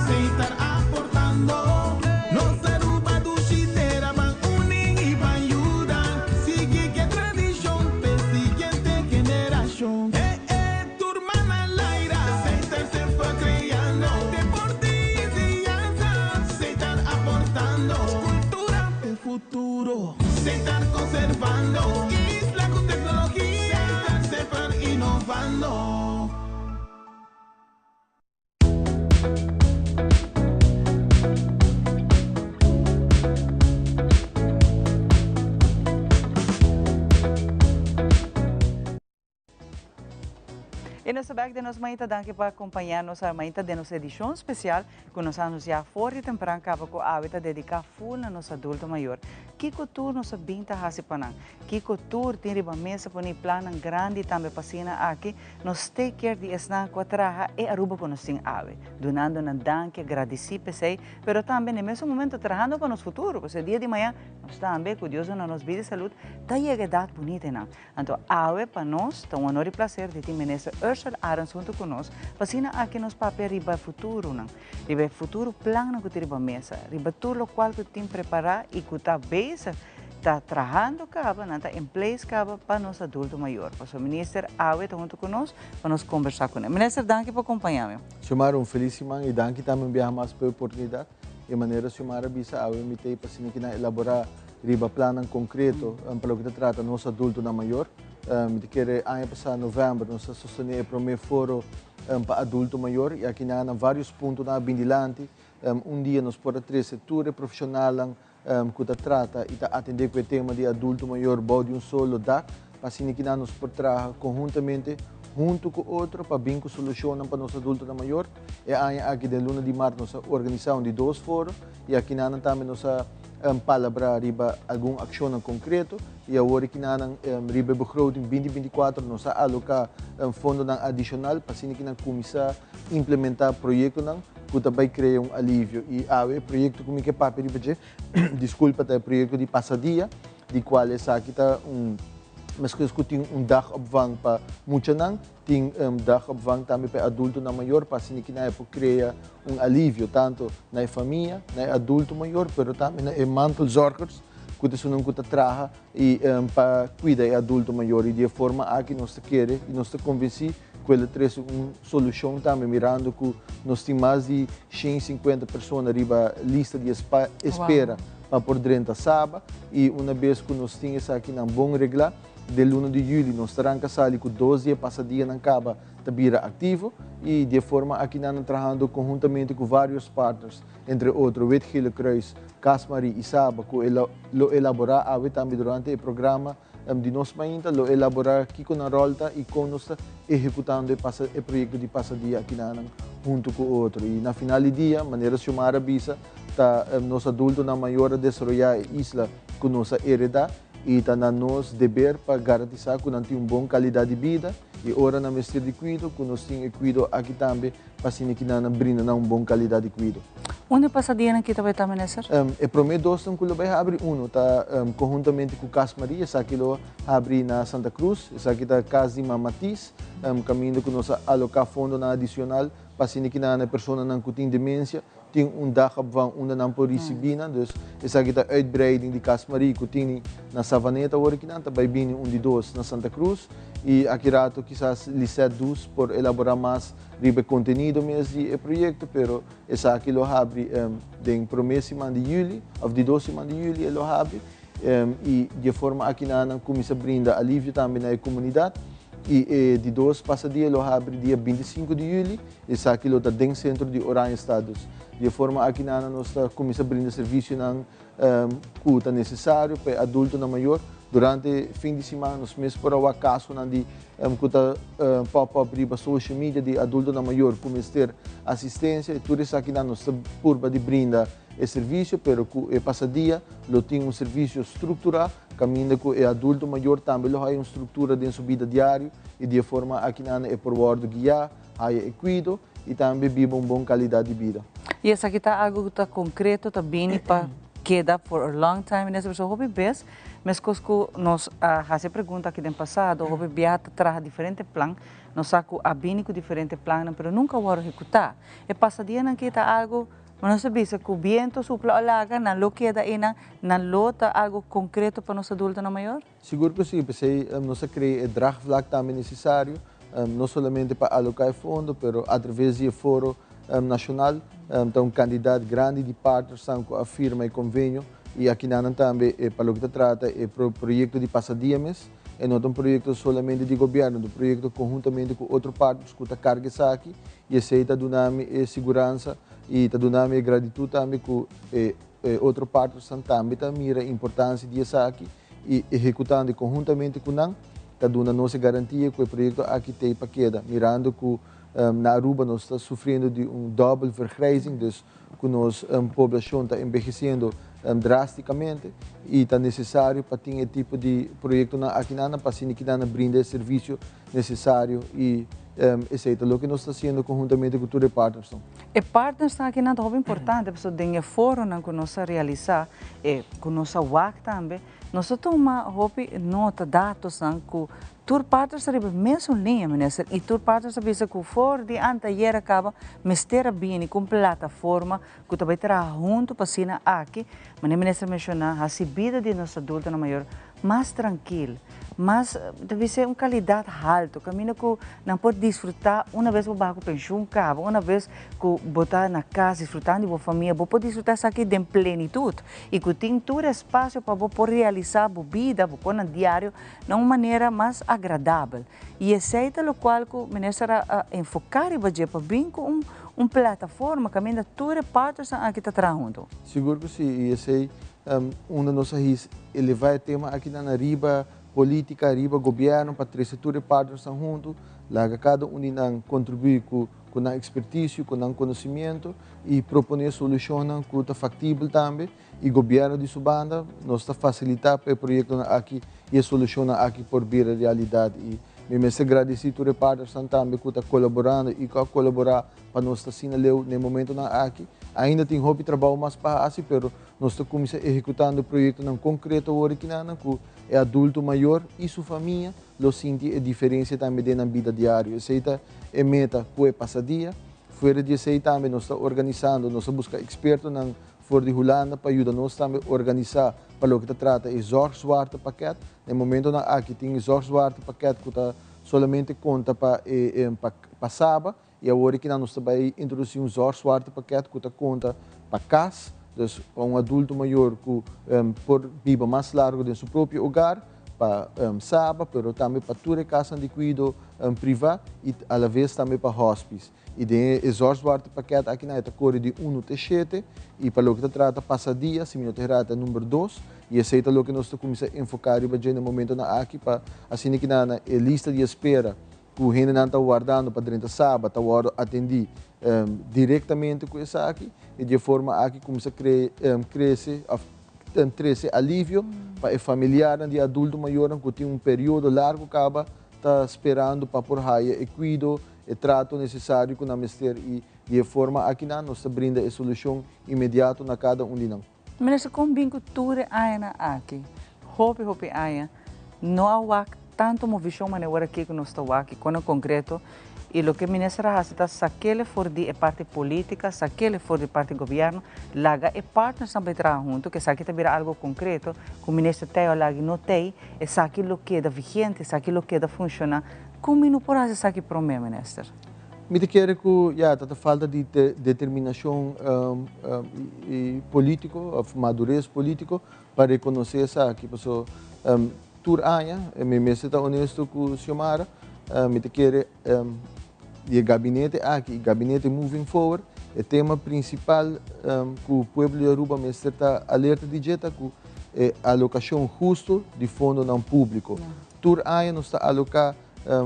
sem estar aportando. Nos Aruba dushi tera van uning e van ayudan, sigue que tradición pe siguiente generación. Turma na laira, sem estar se fue creando, deportividad, sem estar aportando, cultura pe futuro, sem estar conservando. E nessa bag de nós maita danke para acompanhar nossa maita de nossa edição especial que nós anunciar fora de temprano acaba com a hábito dedicar full na nossa adulto maior. Que cultura nossa binta hasi panang. Que cultura tem riba mesa poni plano grande também pasina aqui. Nós take care de esna quatraha e Aruba com nós ting ave. Donando na danke agradeci pesei, pero também no mesmo momento trabajando para nos futuro, porque dia de manhã nós também curioso na nossa vida de saúde, tá chega idade bonita não. Então ave para nós, tá um honor e prazer de ter ministra Ursula Arons junto conosco, pasina aqui nos papel riba futuro não. Riba futuro plano que riba mesa, riba tudo o qual que tem preparar e que tá bem está trabalhando caba, está em place caba para nós adulto maior. Para o ministro Awe está junto conosco para nós conversar com ele. Ministro, danke por acompanhar-me. Senhora, feliz semana e danke também bem mais pela oportunidade. De maneira, senhora, bisa Awe me tem para que elaborar riba plano concreto para o que trata nosso adulto na maior. Me quer ano passado novembro nós sostener o primeiro fórum para adulto maior e aqui há vários pontos na bindilante. Dia nós podemos ter setor profissional que trata e atender com o tema de adulto maior de solo DAC, para assim que nós podemos trabalhar conjuntamente junto com outro para bem solucionar para nosso adulto maior. E aqui de luna de março nossa organização de 2 fóruns e aqui nós também nossa palavra riba alguma ação concreto e agora que nós riba begroting 2024 nós alocar fundo adicional para assim que nós começar a implementar projeto que também cria alívio e o projeto como que papel de desculpa é projeto de passadia de qual é aqui está mas que tem dag opvang para muitos não tem dag opvang também para adulto na maior para assim que nós cria alívio tanto na família na adulto maior pero também na mantelzorgers que são que trabalha e para cuidar do adulto maior e de forma aqui nós queremos e nós convencidos que ele traz uma solução também mirando que nós temos mais de 150 pessoas arriba lista de espera para por dentro sábado e uma vez que nós temos aqui na bom regla de 1 de julho nós arrancamos com 12 passadia na caba tabira ativo e de forma aqui nós trabalhando conjuntamente com vários partners entre outros Wet Gele Kruis, Casmari e Saba que lo elaborar também durante o programa de nós ainda lo elaborar aqui com a rolta e com nós executando o projeto de passadia aqui junto com o outro e na final do dia maneira chamada bisa tá nosso adulto na maior desarrollar a isla com nossa heredade e está na nosso dever para garantizar que não tem uma boa qualidade de vida E ora na mestre de cuido, que nós temos cuido aqui também, para que nós brinda uma boa qualidade de cuido. Onde passa dia aqui também também, né, sir? E prometo dois que vai abrir tá conjuntamente com Casa Maria, essa aqui lo abrir na Santa Cruz, essa aqui tá Casa de Mamatiz, caminho que nós alocar fundo na adicional, para que na pessoa não tem demência, tem dag onde não pode receber, dus essa aqui tá uitbreiding de Casa Maria, que tem na Savaneta, hoje que não tá vai vir de dois na Santa Cruz, e aqui rato quizás licet dus por elaborar mais ribe conteúdo mesmo de projeto, pero essa aqui lo abre de promessa de julho, ou de 12 de julho lo abre, e de forma aqui na começa a brindar alívio também na comunidade. E de 2 passadia lo abre dia 25 de julho, essa aqui lo está dentro do centro de Orange Estados. De forma aqui na nós começa a brindar serviço que é necessário para adulto na maior. Durante fim de semana, nós mesmos por o acaso de pop-up riba social media de adulto na maior começa a ter assistência e tudo isso aqui na nossa curva de brinda é serviço, pero que passadia lo tem serviço estruturado, caminho que o adulto maior também lo tem uma estrutura de sua vida diária e de forma aqui na é por bordo guiar, aí cuido e também vive uma boa qualidade de vida. E essa aqui está algo que está concreto, está bem para queda for a long time nessa pessoa hobby best, mas que nós fazemos pergunta aqui no passado, hobby viaja traz diferente plan, nós saco a bem com diferente plan, mas nunca vou executar. E passadia não queda algo, mas nós sabemos que o vento supla a laga, não lo queda aí não lota algo concreto para nossa adulta na maior? Seguro que sim, porque nós criamos o draagvlak também necessário, não somente para alocar fundo, mas através do foro nacional, então um candidato grande de partners que afirma e convênio e aqui também para o que trata é projeto de passadias e não um projeto somente de governo, um projeto conjuntamente com outros partners que carga aqui e aceita donami segurança e donami gratidão também com outros partners também mira a importância disso aqui e executando conjuntamente com nós está dando nossa garantia que o projeto aqui tem para queda, mirando que na Aruba nós estamos sofrendo de double vergrijzing, dus que nossa população está envelhecendo drasticamente e está necessário para ter esse tipo de projeto aqui para que brinde serviço necessário e esse é o que nós estamos fazendo conjuntamente com todos os partners. E partners aqui é muito importante, porque tem fórum que nós realizamos e com nossa WAC também, nós tomamos nota dados que tur partners ribe mesmo linha, minister, e tur partners avisa que for de anteayer acaba mestera bem com plataforma que também terá junto para sina aqui, mas o minister menciona a subida de nossa adulta na maior mais tranquila, mas deve ser uma qualidade alta, caminho que não pode desfrutar uma vez que baixo pensão cabo, uma vez que botar na casa desfrutando de família, pode desfrutar isso aqui de plenitude e que tem todo espaço para poder realizar a vida, para no diário de uma maneira mais agradável. E esse é o qual o ministro enfocar e vai para bem com uma plataforma que ainda todas as partes aqui está trabalhando. Seguro que sim, e esse é uma das nossas elevar o tema aqui na riba política, riba governo, para trazer todos os partners juntos, lá cada um contribui com a expertise, com o conhecimento e proponer soluções que são factíveis também. E o governo de Subanda nós está facilitar para o projeto aqui e a solução aqui por vir a realidade. E me agradecer a todos os partners também que estão colaborando e que colaborar para nós estar no momento aqui. Ainda tem hobby trabalho mais para assim, mas nós estamos começando a executar o projeto concreto agora que é adulto maior e sua família, lo sente a diferença também na vida diária. Essa é a meta que é passadia. Fora disso também nós estamos organizando, nós buscamos expertos fora de Holanda para ajudar nós também a organizar para o que trata de zorgzwarte pakket. No momento aqui tem zorgzwarte pakket que está somente conta para sábado e agora que nós também introduzir um zorgzwarte pakket que está conta para casa. Dus para um adulto maior que por viver mais largo em seu próprio hogar, para sábado, mas também para toda a casa de cuidado privado e, à vez, também para hospice. E tem o zorgzwarte pakket aqui na cor de 1 até 7, e para o que trata passadia, se minuto trata número 2, e esse é o que nós começamos a enfocar no momento aqui, para assim que na lista de espera, que o gente não está guardando para dentro sábado, está atender diretamente com isso aqui, e de forma aqui começa a crescer alívio para o familiar de adulto maior que tem um período largo acaba está esperando para por raia e cuido e trato necessário com a mister e de forma aqui nós brinda a solução imediata na cada de nós. Ministro, como bem que tudo é aqui, hope é, não há tanto uma visão maneira aqui que nós estamos aqui, com o concreto, e o que o ministro faz é saquele for de parte política, saquele for de parte governo, laga e partners também trabalham junto, que saque também algo concreto, que o ministro tem ou laga não tem, e saque o que é vigente, saque o que é funciona, como não pode fazer saque problema, ministro? Me quero que já tá falta de determinação político, madurez político para reconhecer essa aqui, pessoal. Tur aia, me está honesto com o senhor, me quero e gabinete aqui, gabinete moving forward, o tema principal que o povo de Aruba me está alerta de jeta que é alocação justa de fundo não público. Tur aia nos está alocar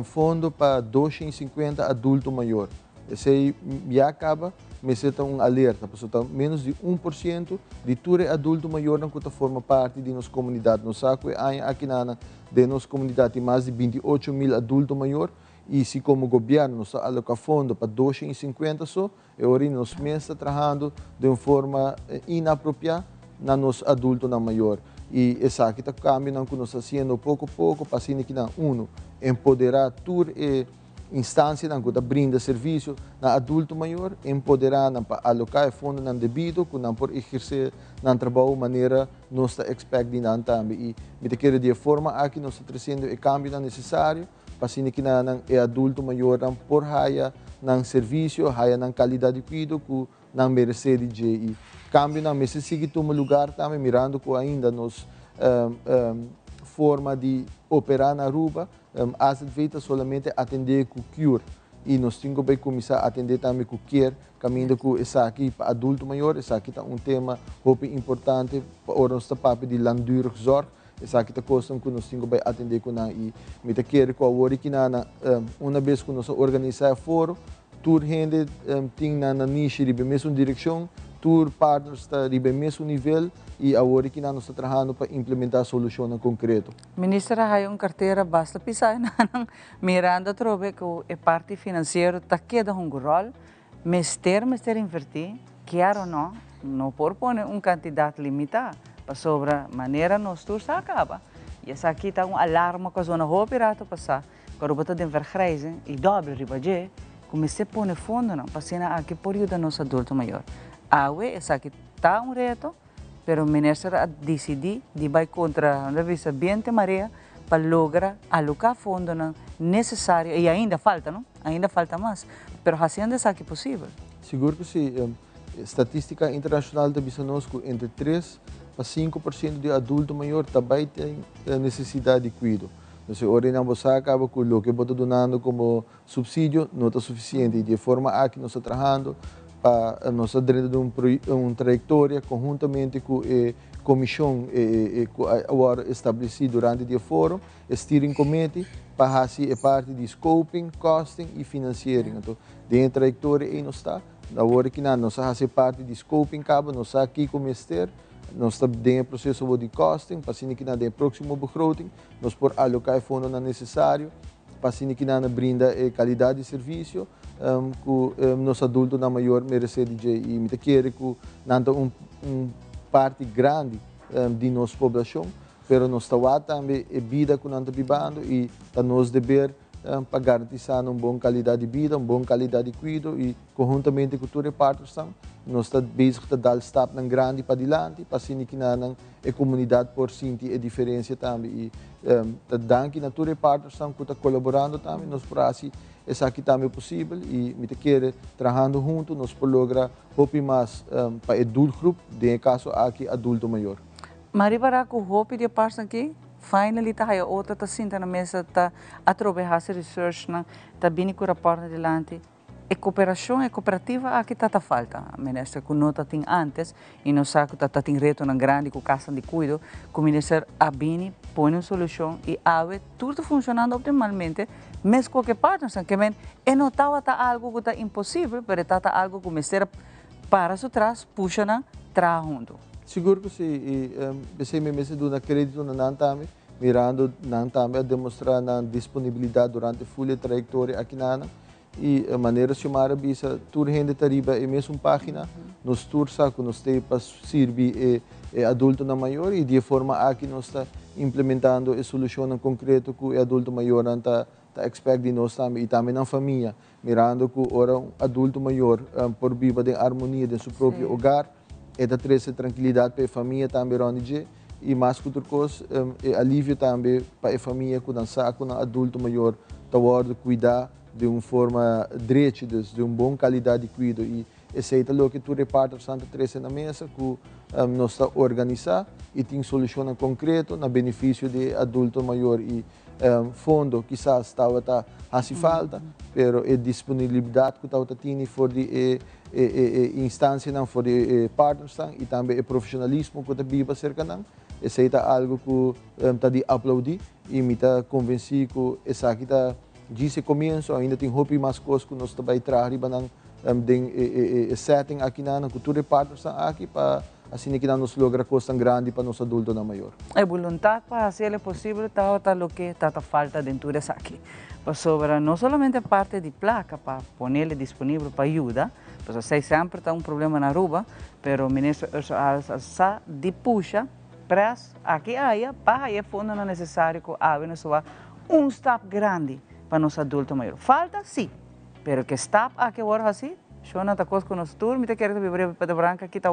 fundo para 250 adulto maior. Esse aí já acaba, mas está alerta, porque menos de 1% de todo adulto maior não forma parte de nossa comunidade. Nós sabemos que aqui de nossa comunidade tem mais de 28 mil adultos maior e se como governo nos aloca fundo para 250 só, e agora nós mesmos estamos trabalhando de uma forma inapropriada na nosso adulto maior. E essa aqui está caminhando que nós estamos fazendo pouco a pouco, para assim que empoderar toda instância que está brinda serviço na adulto maior, empoderar para alocar fundo não devido, que não por exercer não trabalho de maneira nós está expectando também. E me quero de forma aqui nós estamos trazendo o câmbio necessário para assim que é adulto maior não por raia não serviço, raia não qualidade de cuidado que não merece de e câmbio não me sigue tomar lugar também mirando que ainda nos forma de operar na Aruba, as feita solamente atender com cure e nós temos que começar a atender também com care, caminhando com essa aqui para adulto maior, essa aqui é tema importante para nós papo de langdurige zorg, essa aqui é questão que nós temos que atender com na e me te quer com a hora que uma vez que nós organizar foro, tour gente tem na niche de mesma direção, tour partners está de mesmo nível e agora que nós estamos trabalhando para implementar soluções concretas. Ministra, há uma carteira, basta pensar mirando trobe que a parte financeira está queda um rol, mas ter invertir, quer ou não por pôr uma quantidade limitada, para sobre a maneira nós todos acaba. E essa aqui está alarme com a zona roupa pirata passar, quando você tem vergrijzing e dobre ribaje, comecei a pôr fundo não, para ser aqui por ajuda nosso adulto maior. Essa aqui está reto, pero o ministro decidiu de ir contra a revista Ambiente Maria para lograr alocar fundo necessário e ainda falta, não? Ainda falta mais, pero fazendo isso aqui possível. Seguro que sim. Estatística internacional da Bissanosco entre 3 a 5% de adulto maior também tem necessidade de cuidado. Então, hoje não você acaba com o que você donando como subsídio não está suficiente e de forma aqui nós estamos trabalhando para nós dentro de uma trajetória conjuntamente com a comissão agora estabelecida durante o fórum, steering committee, para fazer parte de scoping, costing e financiering. Então, dentro da trajetória aí nós está, agora que nós fazemos parte de scoping, nós aqui como ministério, nós estamos dentro do processo de costing, para assim que no próximo begroting, nós por alocar fundo necessário, para assim que brinda qualidade de serviço, que nosso adulto na maior merece de e me quer que não parte grande de nossa população, pero nós estamos também a vida que nós estamos vivendo e está nos dever para garantir uma boa qualidade de vida, uma boa qualidade de cuidado e conjuntamente com toda a participação, nós estamos bezig te dar stap grande para adiante, para assim que a comunidade por sentir a diferença também e danke na toda a participação que está colaborando também, nós por assim essa aqui também é possível e me quer trabalhando junto, nós por lograr hope mais para adulto grupo, de caso aqui adulto maior. Mari Baraco, hope de parte aqui, finally tá aí outra tá sinta na mesa tá a trabalhar research na tá bem com o rapport adiante. E cooperação e cooperativa aqui tá falta, ministro, que não tem antes e não sabe que tá tem reto na grande com casa de cuido, que o ministro abini põe uma solução e ave tudo funcionando optimalmente, mas qualquer parte que vem e não tá algo que tá impossível, mas tá algo que o ministro para su trás puxa na trabalho junto. Seguro que se você me mese do crédito na também mirando também a demonstrar na disponibilidade durante a full trajetória aqui na e a maneira de chamar a bisa tur rende tariba é mesmo página nos tur saco nos tem para servir adulto na maior e de forma aqui nós está implementando a solução em concreto que o adulto maior está expect de nós também e também na família mirando que ora um adulto maior por viva de harmonia de seu próprio hogar é da trazer tranquilidade para a família também onde e mais que outra coisa é alívio também para a família que não sabe que um adulto maior está a cuidar de uma forma direita, de uma boa qualidade de cuidado. E esse é o que tu repartes Santa Teresa na mesa, que nós está organizar e tem solução concreta no benefício de adulto maior e fundo quizás estava a falta, pero a disponibilidade que estava tendo for de instância não for de partners e também o profissionalismo que está viva cerca não. Esse é algo que está de aplaudir e me está convencido que essa aqui está disse começo ainda tem roupa mais coisas que nós também trazer para setting aqui na cultura partners aqui para assim que nós logra coisa grande para nós adultos na maior. A vontade para fazer o possível está o que está falta dentro dessa aqui. Sobre não somente a parte de placa para pôr disponível para ajuda, porque sei sempre está problema na rua, mas o ministro está de puxa para aqui aí para aí fundo não necessário que haja step grande para nós adultos maiores. Falta sim, mas que está aqui agora assim, eu não estou com nós todos, me quero viver para branca aqui está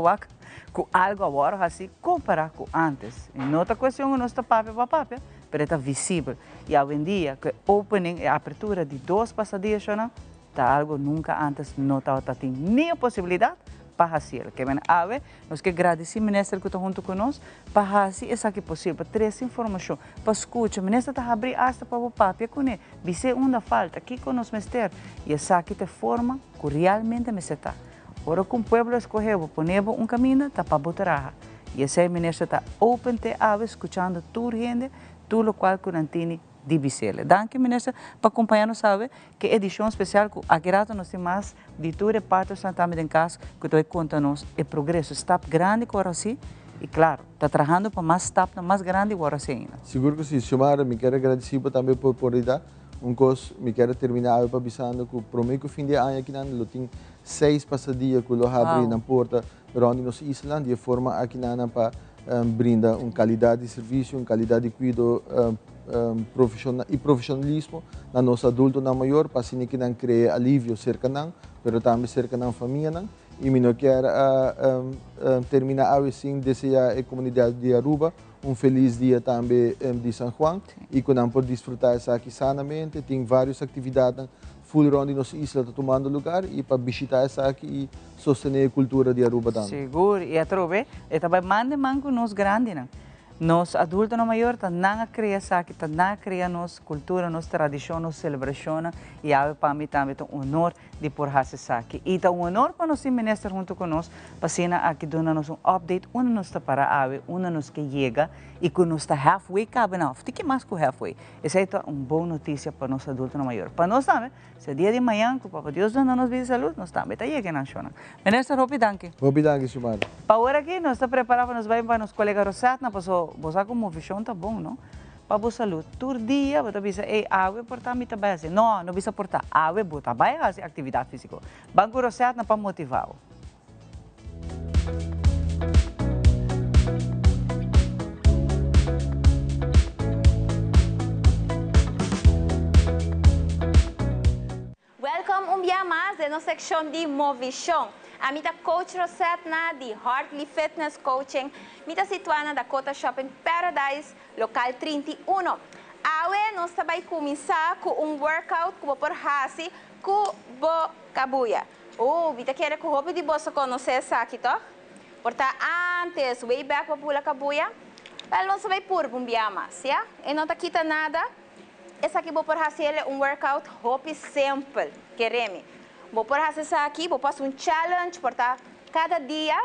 com algo agora assim comparar com antes. E não está questão não está papel para papel, mas está visível. E hoje em dia que opening a abertura de 2 passadias está algo nunca antes não estava tendo nem possibilidade para fazer. Que vem a ver, nós que agradecemos ministro que está junto conosco para fazer isso aqui possível, para trazer informação, para escutar. O ministro está abrindo hasta para o papel com ele. Dice onde falta aqui com nós ministério e essa aqui te forma que realmente me está. Ora com o povo escolheu, ponemos caminho está para botar. E esse ministro está open te a ver, escutando toda gente, tudo o qual que não tem de Bicele. Danke, ministro, para acompanhar-nos, sabe, que edição especial, que aqui nós temos mais de toda parte também em casa, que tu conta-nos o progresso, está grande agora assim, e claro, está trabalhando para mais step mais grande agora assim ainda. Seguro que sim, Xiomara, me quero agradecer também por oportunidade. Me quero terminar para avisando que para o fim de ano aqui eu tenho 6 passadias que eu abri na porta onde nós Islândia, de forma aqui para brindar uma qualidade de serviço, uma qualidade de cuidado profissionalismo na nossa adulto na maior para assim que não crie alívio cerca não, mas também cerca não família não. E me não quero terminar assim desejar a comunidade de Aruba feliz dia também de São Juan e que não pode desfrutar isso aqui sanamente. Tem várias atividades full round em nossa isla tomando lugar e para visitar isso aqui e sostener a cultura de Aruba também. Seguro, e a trove, e também mande manco nos grandes não. Nós adultos na maior não criamos aqui, não criamos nossa cultura, nossa tradição, nossa celebração e para mim também é um honor de por fazer isso aqui. E é um honor para nós ministro junto conosco, para aqui dar-nos update, onde nós está para onde nós que chega e que nós está halfway, cabe não, fique mais que halfway. Essa é uma boa notícia para nós adultos na maior. Para nós também, se é dia de manhã, que o Papa Deus dá-nos vida e saúde, nós também está chegando na chona. Ministro, hopi danke. Hopi danke, Xiomara. Para agora aqui, nós está preparado para nós vai para nosso colega Rosat, você como visão tá bom, não? Para a saúde, todo dia você bisa água portar mita base. Não bisa portar água, botar vai fazer atividade física. Banco Rosat na para motivar. Welcome dia mais na seção de Movichão. A minha coach Rosetta de Heartly Fitness Coaching, minha situada na Cota Shopping Paradise, local 31. Awe nós vai começar com workout que vou por hasi com bo kabuya. Minha quer que o de bolsa conhecer essa aqui, tá? Porta antes, way back para pula kabuya. Well, nós vai por dia mais, já? E não tá quita nada. Essa aqui vou por hasi workout hope simple, quereme. Vou por fazer isso aqui, vou passar challenge, porta cada dia,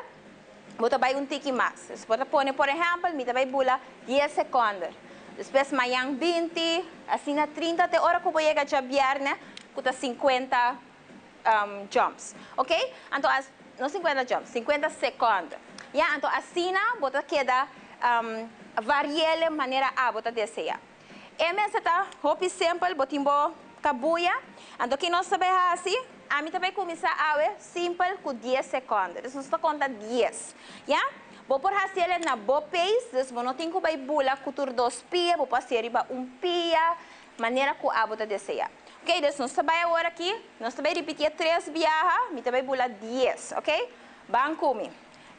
vou trabalhar tique mais. Você pode pôr, por exemplo, me trabalhar bula 10 segundos. Depois, amanhã 20, assim na 30, até hora que eu vou chegar a viernes, com 50 jumps, ok? Então, não 50 jumps, 50 segundos. Então, assim, vou quedar variele maneira abota deseja. Essa tá hopi simple, botimbo kabuya. Ando que nós sabemos assim, a mim também começar a ver simple com 10 segundos. Nós está conta 10, ya? Vou por fazer na boa pace, vou não tem que vai bula cultura 2 pia, vou passar riba 1 pia, maneira que a abota deseja. Ok, então nós também agora aqui, nós também repetir 3 viaja, mim também bula 10, ok? Banco me.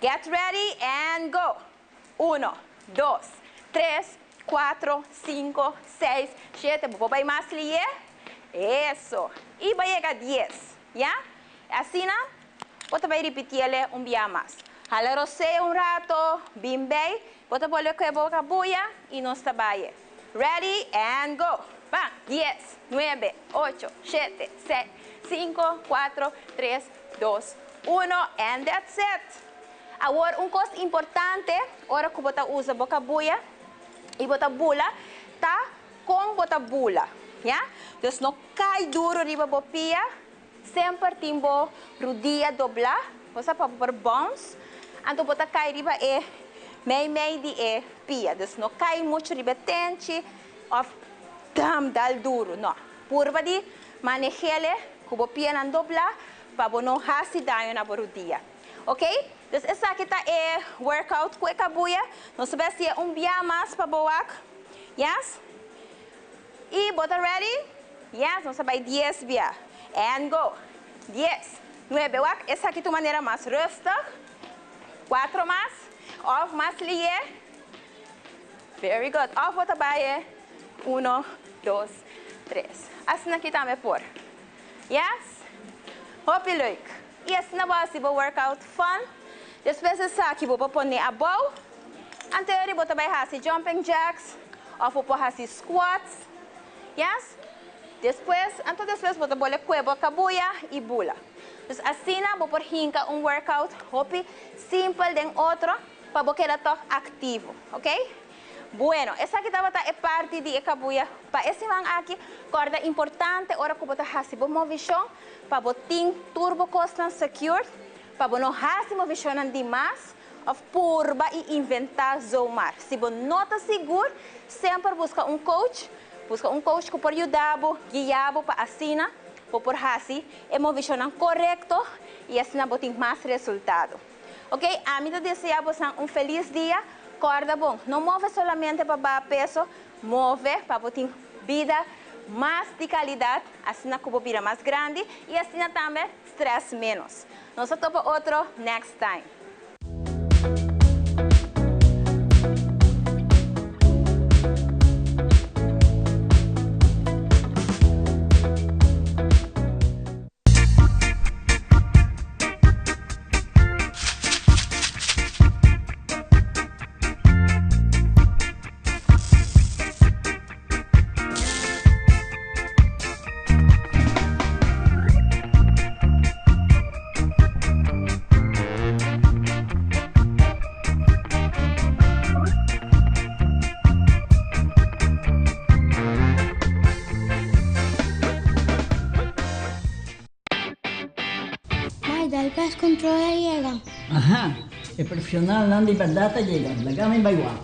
Get ready and go. 1, 2, 3, 4, 5, 6, 7. Vou para mais lié. Isso. E vai chegar 10. Ya? Assim, vou também repetir dia mais. Hala você rato, bem bem. Vou também que vou cabuya e nós trabalhamos. Ready and go. Va. 10, 9, 8, 7, 6, 5, 4, 3, 2, 1. And that's it. Agora, coisa importante, hora que você usa boca buia e bota bula, tá com bota bula, ya? Então, não cai duro riba bopia, sempre timbo rodia doblar, você pode pôr bounce, então bota cai riba meio de pia, então não cai muito riba tente, of dal duro, não. Purba de manejar que bopia não doblar, para não hasi daño na rodia, ok? Então, essa aqui é workout com a cabuia. Nós sabemos se é dia mais para boak. Yes? E bota ready? Yes, nós sabemos 10 via. And go. 10, 9 wak. Essa aqui é a maneira mais rustig. 4 mais. Off mais lié. Very good. Off bota baie. 1, 2, 3. Assim aqui também por. Yes? Hope leuk. E assim na base do workout fun. Depois dessa aqui, vou pôr a bow. Anterior, vou também fazer jumping jacks. Ou vou fazer squats. Yes? Depois vou também cueva, cabuya e bula. Então, assim, vou pôr workout hopi simples de outro, para você estar ativo. Ok? Bueno, essa aqui é parte de cabuya. Para esse man aqui, corda importante, hora que você fazer movição, para você ter turbo constant secure. Para não fazer uma visão demais, purba e inventar zoomar. Se você não está seguro, sempre busca um coach que pode ajudar, guiar para assinar, para fazer uma visão correta e assim você tem mais resultado. Ok? A mim desejo um feliz dia. Corda bom, não move somente para baixar peso, move para você ter vida mais de qualidade, assim como a vida mais grande e assim também stress menos. Nós vamos para outro next time. Dal pest control llega. Ajá, el profesional não de verdade llega. Lagame baywak.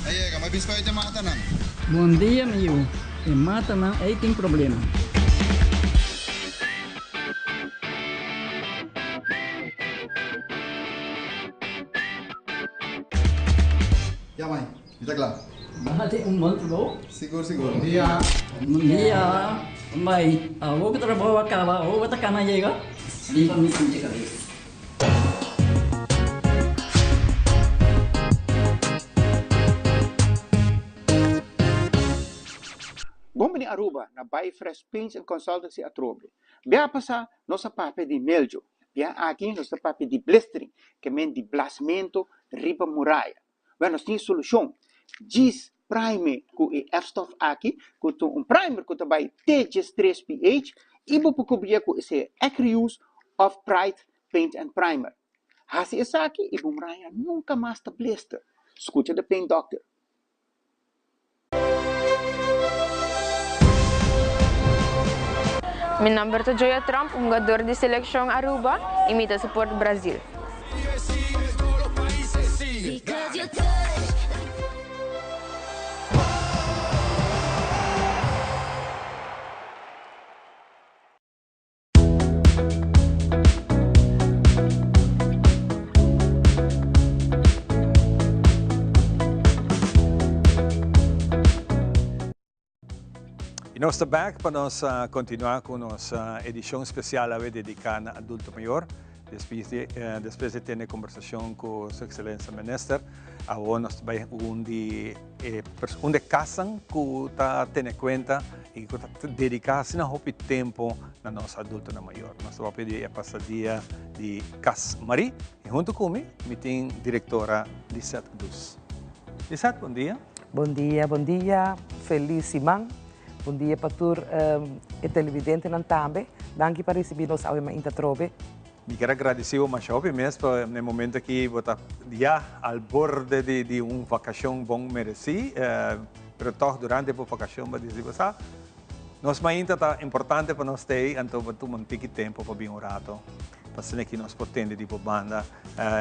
Llega, mas biscoito te mata não. Bom dia, meu. E mata não, aí tem problema. Ya, mãe, está claro. Bahati monte bom? Seguro. Bom dia. Bom dia. Mãe, vou que trabalho acaba, vou botar cana chega. Limpa me sentir cabeça. Bom dia Aruba, na Bay Fresh Paints and Consultancy Atrobe. Bia passar nossa papel de meljo. Bia aqui nossa papel de blistering, que men de blasmento riba muralha. Bia nós temos solução. Gis primer com o F-Stoff aqui, com primer que também TGS3 pH, e vou cobrir com esse Acreuse of Pride Paint and Primer. Assim essa aqui, e vamos nunca mais está blister. Escuta the Paint Doctor. Meu nome é Joia Trump, jogador de seleção Aruba, imita suporte Brasil. E nós estamos back para nós continuar com nossa edição especial dedicada a adulto maior. Depois de ter a conversação com Sua Excelência Minister, agora nós vamos onde casam que está tendo conta e que está dedicado a pouco tempo na nossa adulto maior. Nós vamos pedir a passadia de Cas Marie e junto comigo, tem a diretora Lisette Dus. Lisette, bom dia. Bom dia. Feliz semana. Bom dia para todos os televidentes também. Danke para receber nos ao em Tatrobe. Me quero agradecer ao Machope mesmo no momento que você já ao borde de vacação bom merecido, mas toch durante a vacação vai dizer você, nós ainda está importante para nós ter, então vamos tomar um pouco tempo para vir um rato, para ser que nós podemos de banda,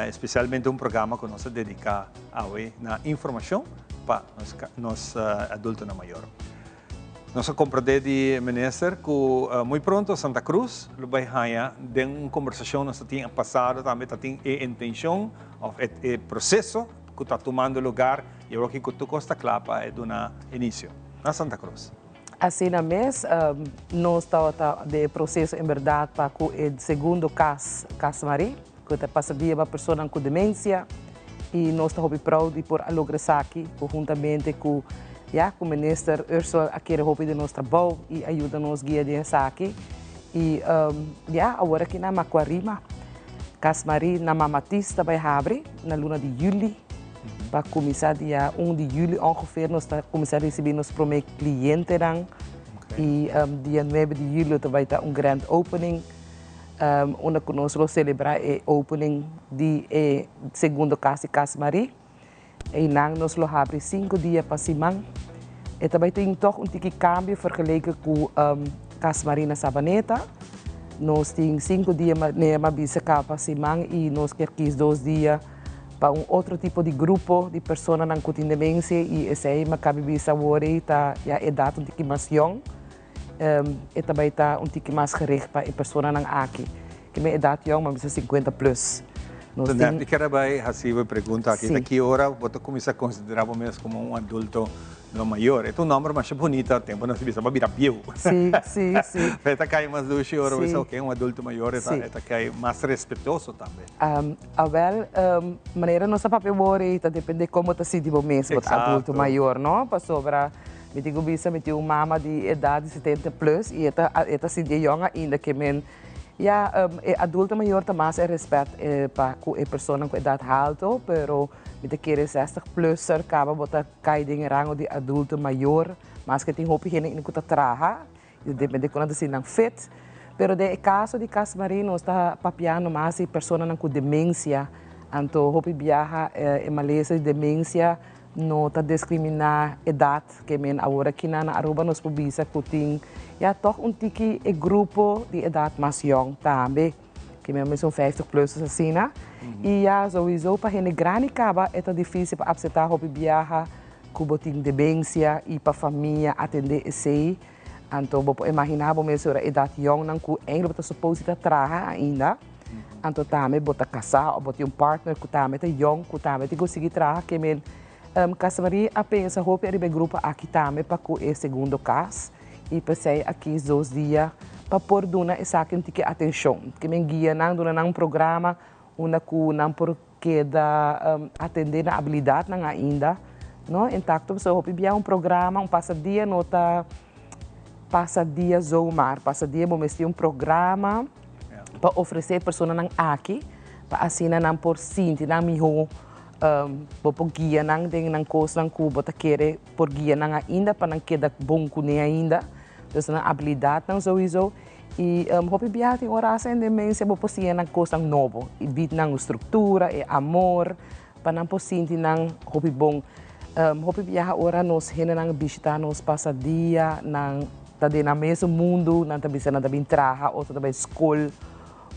especialmente um programa que nós dedica na informação para nós adultos maior. Nós compreendemos de minister que muito pronto Santa Cruz vai ganhar de uma conversação nós tínhamos passado também tem a intenção ou o processo que está tomando lugar e eu acho que tu costa clapa é do início na Santa Cruz. Assim na mês nós estamos de processo em verdade para o segundo caso Marie que está passando uma pessoa com demência e nós estamos proud por alograr aqui conjuntamente com o minister Ursula quer roupa de nosso trabalho e ajuda-nos guia de aqui e agora aqui na Maquarima Casmari na Mamatista vai abrir na luna de julho para começar dia 1 de julho ongeveer nós está começar a receber nos primeiros clientes e dia 9 de julho vai ter grand opening onde nós vamos celebrar o opening de segundo casa Casmari. E nós vamos abrir 5 dias para semana. E também tem toch cambio vergeleken com Casa Marina Sabaneta. Nós temos 5 dias para semana e nós queremos 2 dias para outro tipo de grupo de pessoas que têm demência e esse aí cabe bisa worry tá a idade mais young. E também está mais gericht para pessoas aqui. Que é idade young, mas 50 plus. Então, eu quero fazer uma pergunta aqui. Daqui a hora, você começa a considerar mesmo como adulto maior. É um número mais bonito, tempo nós precisamos virar bio. Sim. Está caindo mais do que agora, você é um adulto maior, está caindo mais respeitoso também. Maneira nossa papel está depende de como está sentindo mesmo, adulto maior, não? Para sobrar, me digo bisa, me tenho uma mama de idade 70 plus e está sentindo young ainda que men adulto maior também é respeito para a pessoa com idade alta, pero me quer 60 plus acaba botar cair em rango de adulto maior, mas que tem roupa higiênica que está traja, depende de quando se não fit. Pero de caso de Casa Marino está papiando mais pessoa com demência, então roupa viaja em Malaysia de demência não está discriminar idade, que men agora aqui na Aruba nos publica que tem toch tiki grupo de idade mais young também, que mesmo são 50 plus assim, né? E sowieso para gente grande acaba é difícil para aceitar hobby viajar, que tem demência e para a família atender esse. Então, vou imaginar mesmo a idade young não que ainda está suposto trabalhar ainda. Então, também bota casar ou bota partner que também é young, que também tem que conseguir trabalhar, que men Casamaria apenas roupa é grupo aqui também para o segundo caso. E passei aqui 2 dias para pôr essa atenção. Que me guia num programa onde não porque da atender a habilidade não ainda, não? Então, eu vou um programa, passadia nota passadia Zoomar, passadia vou um programa para oferecer pessoas aqui para assim não por sentir não melhor vou guia não tem não coisa não cubo tá querer por guia não ainda para não quedar bom com nem ainda. Dus na habilidade não sowieso e hopi biar tem hora sem demência vou possível na coisa novo e bit na estrutura e amor para não possível não hopi bom hopi biar hora nos hena não visitar nos passadia não tá de na mesmo mundo não tá bisa não tá bem traha outro tá bem escola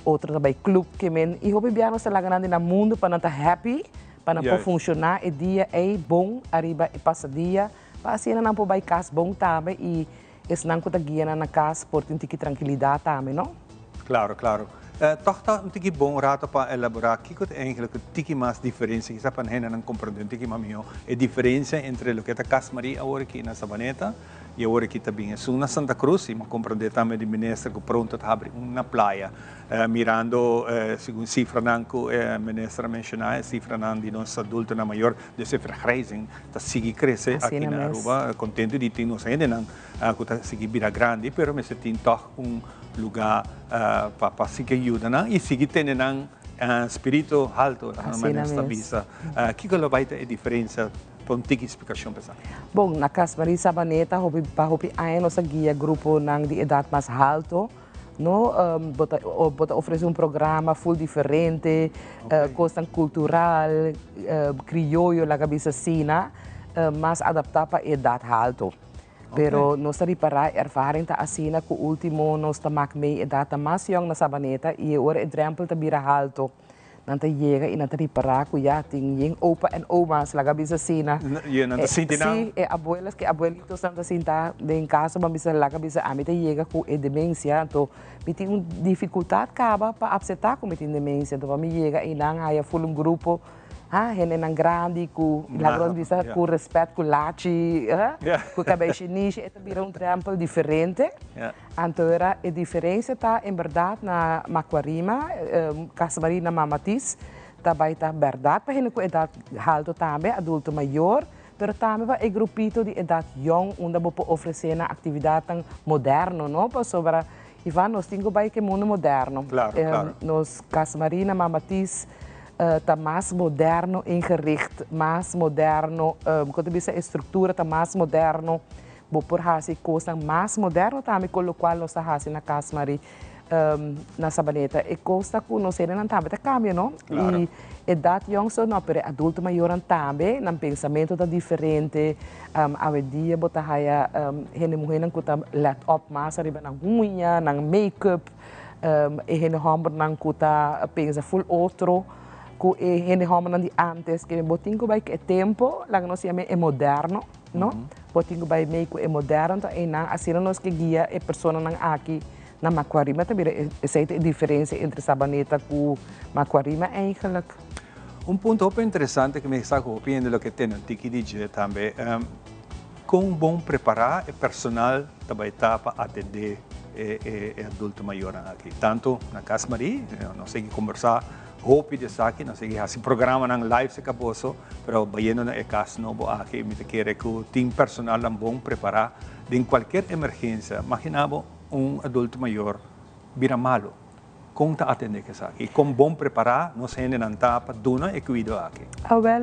outro tá bem clube que men e hopi biar nos lá ganhando na mundo para não tá happy para não funcionar e dia é bom arriba e passadia para assim não pode vai casa bom também e esse não que guia na casa por ter tranquilidade também, não? Claro. Toch está um bom rato para elaborar aqui que eigenlijk tiki mais diferença que para gente não compreender tiki mamio a diferença entre o que é a Casa Maria agora aqui na Sabaneta E agora aqui também é na Santa Cruz, e compreender também de ministro que pronto a abrir uma praia, mirando, segundo cifra que o ministro mencionou, cifra de nossa adulta na maior, de cifra crescem, está seguir crescer aqui na Aruba, contente de ter nos ainda não, que está seguir vira grande, pero me tem toch lugar para seguir ajuda, e seguir tendo espírito alto na nossa visa. Que vai ter a diferença? Uma explicação para bom, na Casa Maria Sabaneta, hopi aí nossa guia grupo nang de idade mais alto, no, bota oferecer programa full diferente, coisa cultural, criollo, la cabeça sina, mas adaptado para idade alto. Pero nós reparar ervaring ta asina ku último nós tamak may idade mais young na Sabaneta e ora example ta bira alto. Nanta chega e nanta reparar que já tem opa e omas lá bisa sina. E nanta sintinang. Sim, abuelas que abuelitos nanta sinta em casa mas bisa lá bisa a mita chega com demência, então me tem dificuldade acaba para aceitar com me tem demência, então me chega e não há full grupo. Gente nang grande, com lagoon bisa com respeito com lachi, com cabeça niche, itu vira trampo diferente. Então a diferença está em verdade na Macuarima, Casa Maria na Mamatis, também está verdade para gente com idade alta também, adulto maior, pero também para o grupito de idade young, onde você oferecer na atividade moderna, não? Para sobre Ivan, nós temos que mundo moderno. Claro. Nos Casa Maria na Mamatis está mais moderno ingericht, mais moderno, quando você a estrutura está mais moderno, vou por fazer coisas mais moderno também, com o qual nós estamos na Casa Maria na Sabaneta. E coisa que nós não também cambia, não? Claro. E idade young só não, pero adulto maior também, no pensamento está diferente. Hoje dia bota haya gente mulher que está let up mais arriba na unha, na make-up, e gente homem não que está pensa full outro. Que gente homem de antes que botinho vai que é tempo, lá nós chama é moderno, não? Botinho vai meio que é moderno, então é não assim nós que guia é pessoa não aqui na Macuarima também essa é a diferença entre Sabaneta e Macuarima eigenlijk. Ponto bem interessante que me está copiando o que tem aqui dizer também, com bom preparar o personal também está para atender o adulto maior aqui, tanto na Casa Maria, não sei que conversar. Hope de aqui, não sei se programa ng live se caboso, pero bayeno na caso no bo aqui, me quer que o team personal lang bom preparar de qualquer emergência. Imaginabo adulto maior vira malo, kung ta atende que aqui, com bom preparar, nós ainda não tá para duna e cuido aqui.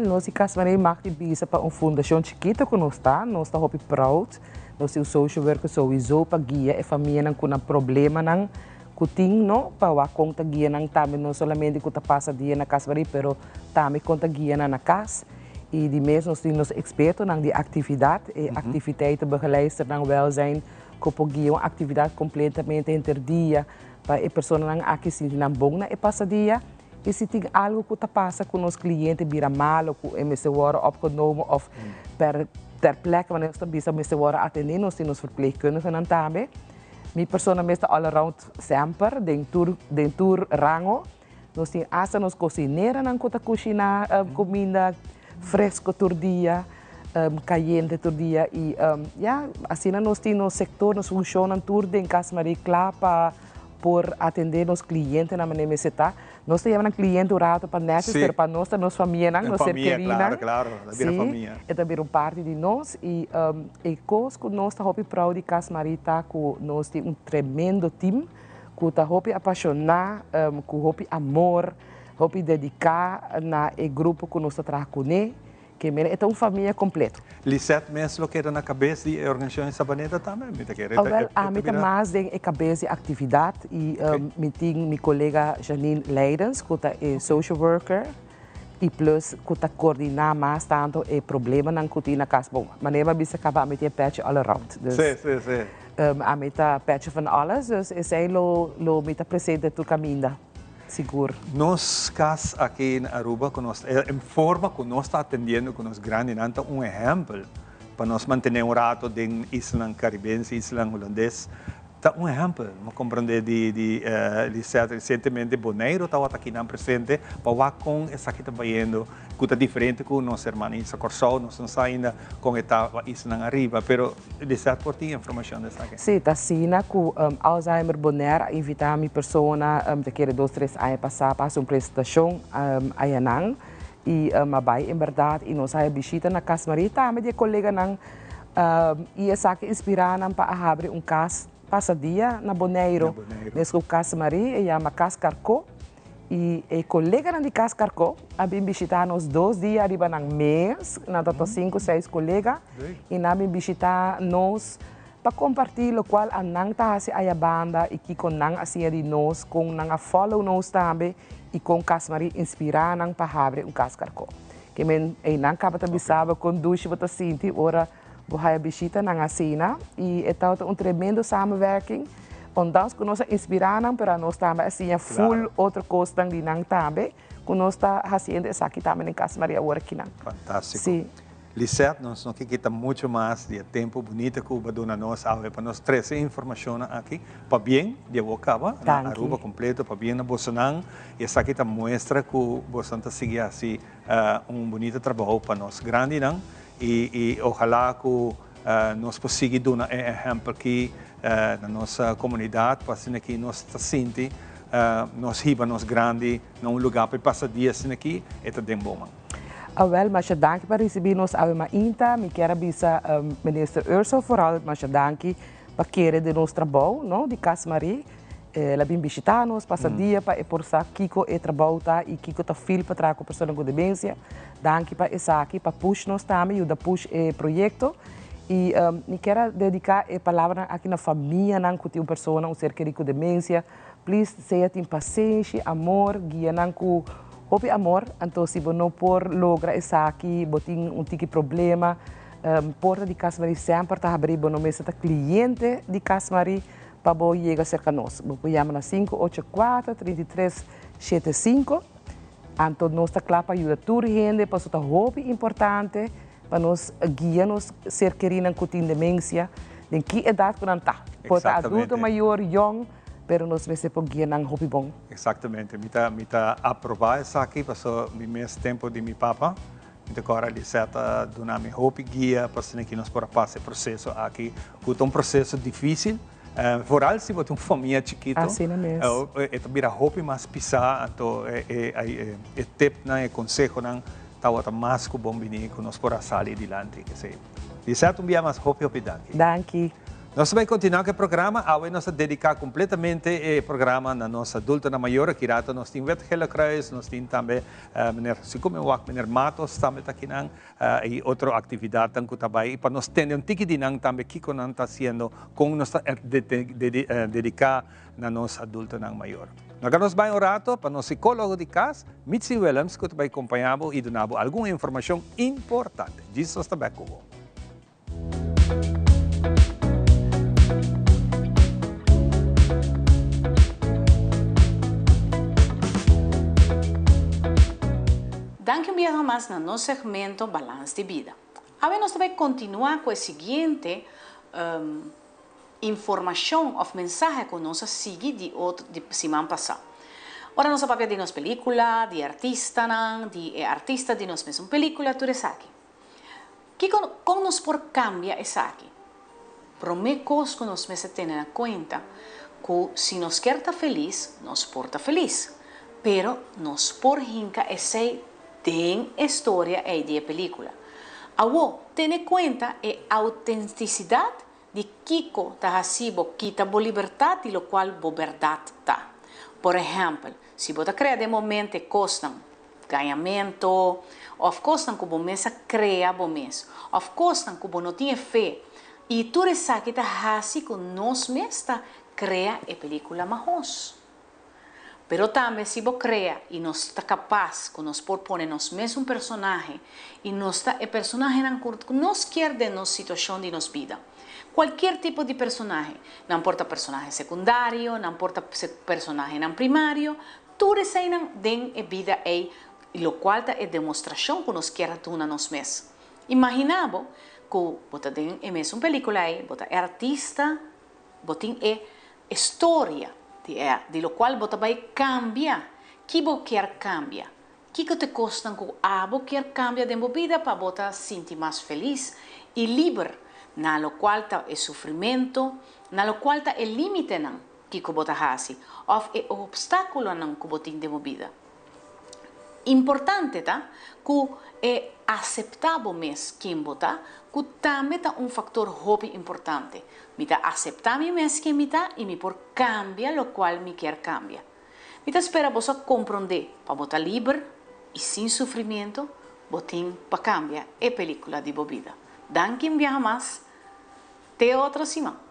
Nós em Casa Maria marca bisa para fundação chiquita que nós está hope proud, nós o social worker sowieso para guia a família com um problema nang kuting no para conta guia nang também não somente que passa dia na Casa Maria, pero também conta guia na casa e de mesmo nós temos experto nang de atividade e atividade begeleider nang welzijn que guia uma atividade completamente interdia para a pessoa nang aqui se não bom na e passa dia e se tem algo que passa com os clientes vira mal ou que se worden opgenomen of ter plekke wanneer nós também se worden atender nós temos verpleegkundigen nang também. Minha pessoa mesmo all around sempre, den tour rango. Nós temos asa nos cozinheiros na cozinha comida fresco todo dia, caliente todo dia e assim nós temos no sector nos funciona tour den Casa Maria clapa por atender os clientes na maneira que está. Nós temos cliente rato para nós, mas para nós família nós família, claro, da família. É também parte de nós e coisa que nós estamos proud de Casa Maria que nós temos tremendo time que estamos apaixonar, que estamos amor, estamos dedicar na grupo que nós trabalhamos com ele. Que é uma família completa. Lisette mesmo que era na cabeça da organização Sabaneta também? A minha mais tem a cabeça de atividade e minha colega Janine Leidens, que é social worker e plus que está coordenar mais tanto o problema na que na casa. Bom, maneira bisa acaba a minha patch all around. Sim. A minha patch van alles, dus é lo minha presente tu caminho. Seguro. Nós, aqui na Aruba, em forma que nós estamos atendendo com os grandes, um exemplo para nós manter rato de isla caribense, isla holandês, está um exemplo, não compreender de recentemente Boneiro estava aqui na presente, para com essa aqui trabalhando, que está diferente com o nosso irmão em Socorro, nós não ainda com etapa isso não arriba, pero de certo por ti informação dessa aqui. Sim, está sina com Alzheimer Bonaire invitar a minha pessoa de querer 2-3 anos passar uma apresentação a Yanang e mabai em verdade e nós aí visita na casa Marita, mas de colega nang e essa aqui inspirar nam para abrir casa passadia na Boneiro. Nesse casa Maria e a casa Carco e colega na de casa Carco a bem visitar nos 2 dias arriba nang mês na total 5-6 colegas e na bem visitar nos para compartilhar o qual a nang tahasi a banda e que com nang assim de nós com nang a follow nós também e com casa Maria inspirar nang para abrir casa Carco que men nang acaba de saber com duche bota sinti ora Bohaya bisita na asina e ito tremendo samenwerking. Ondanks que nós inspiramos para nós também assim full outra coisa de nang também, que nós está fazendo isso aqui também em Casa Maria agora aqui não. Fantástico. Sim. Lisette, nós não queremos muito mais de tempo bonito que o Baduna nós para nós trazer informação aqui para bem de Wokaba, na Aruba completo para bem na Bolsonaro e essa aqui mostra que o Bolsonaro sigue assim bonito trabalho para nós grande não. E ojalá que nós possamos dar um exemplo aqui na nossa comunidade, para que nós sintamos, nós ribamos grande, num lugar para passar dias aqui, é também bom. Wel, mas dank para receber nos ao Mainta, me quero bisa minister Ursula vooral, mas dank para querer de nosso trabalho, não, de Casa Maria. Ela vem visitar nos, passa dia para forçar Kiko e trabalho e Kiko tá filho para trazer com pessoas com demência. Danke para essa aqui para push nós também, o da push projeto e me quero dedicar a palavra aqui na família, não que tem uma pessoa um ser querido com demência, please seja tem paciência, amor, guia não com hobby amor, então se você não por lograr essa aqui, botin tipo problema, porta de Casa Maria sempre tá abrir, não mesmo tá cliente de Casa Maria para você chegar cerca de nós. Você chama na 584-3375. Então, nós estamos lá para ajudar toda a gente, para o hobby importante, para nos guiar, nos ser queridos com demência, de que idade que nós estamos. Pode adulto, maior, young, mas nós precisamos guiar um hobby bom. Exatamente. Me está aprovar isso aqui, passou o mesmo tempo de meu papa. Então, agora ele está dando meu hobby guia, para que nós possamos passar esse processo aqui, que é um processo difícil. Vooral se você tem uma família chiquita, assim mesmo. É também roupa mais pisar, então é tip não é conselho não, tá o mais que bom vinir que nós podemos sair adiante, que sei. De certo dia mais roupa daqui. Danke. Nós vamos continuar com o programa, agora nós vamos dedicar completamente o programa na nossa adulta na maior, que irá nós temos Wetgele Kruis, nós temos também meneer Matos também aqui não, e outra atividade que também, e para nós ter tipo de não também que nós está fazendo com nós dedicar na nossa adulta na maior. Agora nós vamos um rato para nosso psicólogo de casa, Mitzi Willems, que vai acompanhar e dar alguma informação importante. Disso está bem com Danke um dia mais no nosso segmento Balance de Vida. Agora nós vamos continuar com a seguinte informação ou mensagem que nós seguimos de semana passada. Ora, nós vamos ver de nossa película, de artista de nossa mesma película, tudo isso aqui. Que como nós por cambiar isso aqui? Primeira coisa que nós temos ter em conta que se nós quer estar feliz, nós por estar feliz. Pero nós por hinca essa tem história e de película. Agora, tenha em conta a autenticidade de Kiko está haciendo quita a liberdade lo qual a verdade está. Por exemplo, se você cria de momento costam ganhamento, ou costam que você cria você, ou costam que você não tem fé, e tudo isso que está fazendo que nós mesmos cria a película mais. Pero também, se você cria e nós está capaz, que nós por pôr nós mesmo personagem, e nós está o personagem que nós quer de nossa situação de nossa vida. Qualquer tipo de personagem, não importa personagem secundário, não importa personagem primário, tudo isso aí tem a vida aí, e o qual é a demonstração que nós queremos dar a nós mesmos. Imaginamos que você tem a mesma película aí, você é artista, você tem história de lo qual você vai cambiar. Que você quer cambiar? Que te custa que você quer cambiar de vida para você sentir mais feliz e livre, na lo qual está o sofrimento, na lo qual está o limite que você faz, ou o obstáculo que você tem de vida. Importante tá que é aceitável mesmo quem você que também é fator hobby importante. Me tá aceitar me mesmo quem me tá e me por cambiar lo qual me quer cambiar. Me tá espera você compreender para você livre e sem sofrimento, você para cambiar a película de vida. Dan quem viaja mais, te outra semana.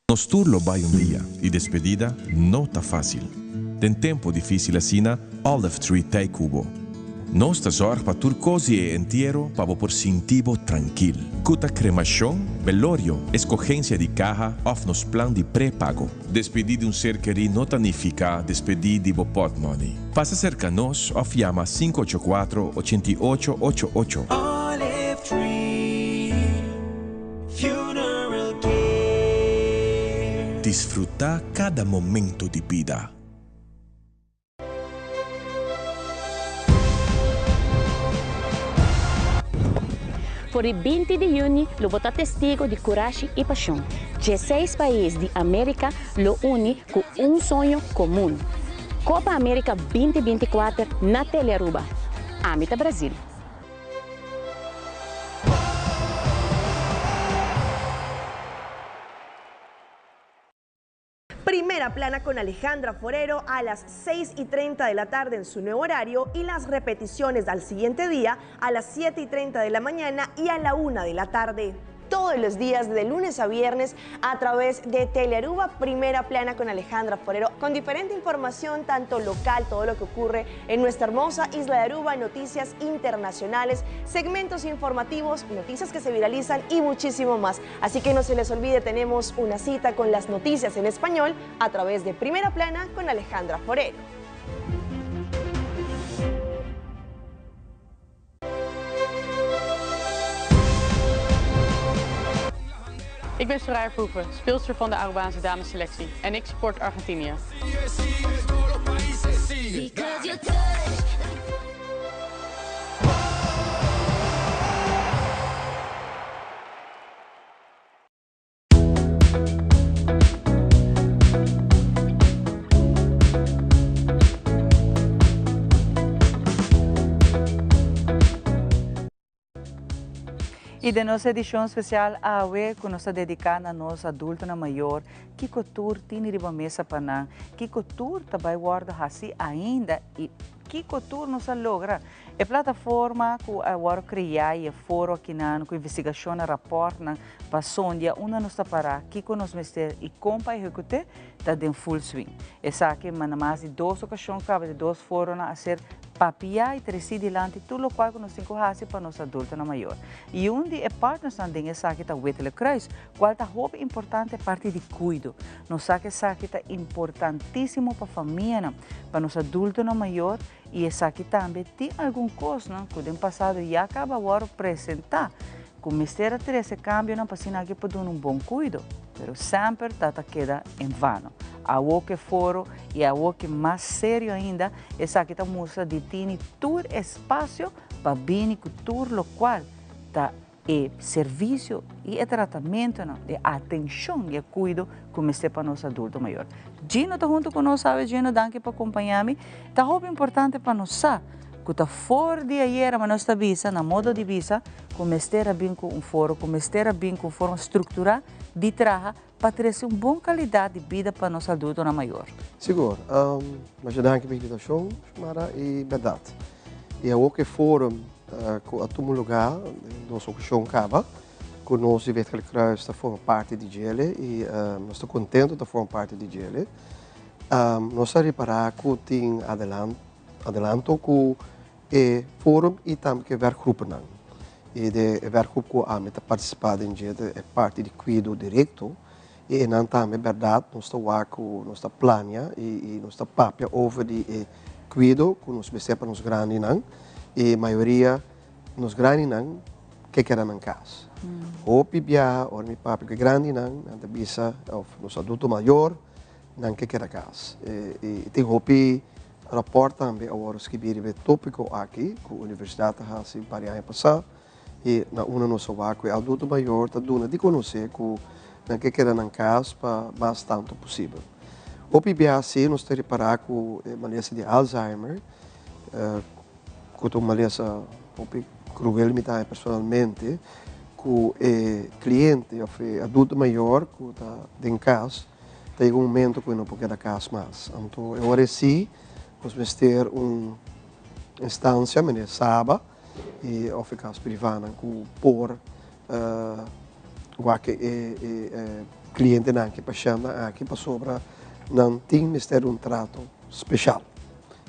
Nos turlo vai dia e despedida não tá fácil. Tem tempo difícil assina Olive Tree Tay Cubo. Nossa zorg para turcosi e entierro para por sintivo tranquil. Cuta cremação, velorio, escogencia de caja of nos plan de pré-pago. Despedir de ser querido não significa despedir de pot money. Passa cerca nos of llama 584-8888. Olive Tree Funeral Disfrutar cada momento de vida. Por el 20 de junio, lo vota testigo de coragem e paixão. 16 países de América lo unem com sonho comum. Copa América 2024 na Telearuba. Amita Brasil. Primera plana con Alejandra Forero a las 6:30 de la tarde en su nuevo horario y las repeticiones al siguiente día a las 7:30 de la mañana y a la 1 de la tarde. Todos los días de lunes a viernes a través de Telearuba, Primera Plana con Alejandra Forero, con diferente información tanto local, todo lo que ocurre en nuestra hermosa isla de Aruba, noticias internacionales, segmentos informativos, noticias que se viralizan y muchísimo más. Así que no se les olvide, tenemos una cita con las noticias en español a través de Primera Plana con Alejandra Forero. Ik ben Soraya Verhoeven, speelster van de Arubaanse damesselectie en ik support Argentinië. E de nossa edição especial a UE, que nós dedicamos a nós adultos na maior, que cultura tem riba mesa para nós, que cultura também guarda assim ainda e que cultura nós logra. A plataforma que agora criar e foro aqui na com investigação na rapport na passondia, uma nós para que nós mestre e compa execute está em full swing. Essa que mana mais de 2 ocasiões cabe de 2 foros a ser papia e treci dilante tudo o qual nós temos que fazer para nós adultos na maior. E onde é parte nós andem essa que está Wetele Cruz, qual está roupa importante parte de cuido. Nós sabe essa que está importantíssimo para a família, para nós adultos na maior e essa que também tem algum coisa que no passado já acaba agora apresentar. Como mistério ter esse cambio não passa aqui para dar bom cuido, mas sempre está queda em vano. A que foro e a que mais sério ainda, essa que está mostra de ter todo espaço para bem com tudo o qual está e serviço e tratamento de atenção e cuido como este para nós adultos maior. Gino está junto conosco, sabe Gino, danke para acompanhar-me. Está muito importante para nós saber que está fora de ayer, mas nós está visa, na modo de visa, como esteja bem com foro, como esteja bem com forma estruturada de trabalho para ter uma boa qualidade de vida para nós adultos na maior. Seguro, mas eu danke para a invitação, e verdade. E é o que fórum a todo lugar, nossa ocasião acaba, que nós de Wetele Cruz está forma parte de ele e nós estamos contentes de formar parte de ele. Nós estamos reparar que tem adelanto que é fórum e também que werkgroepen não. E de werkgroep que a meta participar em gente é parte de cuidado direto e não também verdade nós estamos com nós estamos planeando e nós estamos papia over de cuido com os besteira para nos grandes não e a maioria nos grandes não que querem na casa. Ou pibia ou mi papi que grande não anda bisa ou nos adulto maior não que quer casa. E tem hopi rapport também agora que biribe tópico aqui com a universidade assim para ano passado e na uma nossa vaca adulto maior tá dando de conhecer com não que quer na casa para mais tanto possível. O PBAC nós temos para com maleza de Alzheimer, com maleza cruel me tá personalmente, com cliente ou adulto maior que está em casa, tem um momento que não pode ir casa mais. Então agora sim, nós vamos ter uma instância, mas sábado e ao ficar privada com por o cliente não que paciente aqui para sobra não tem ter um trato especial.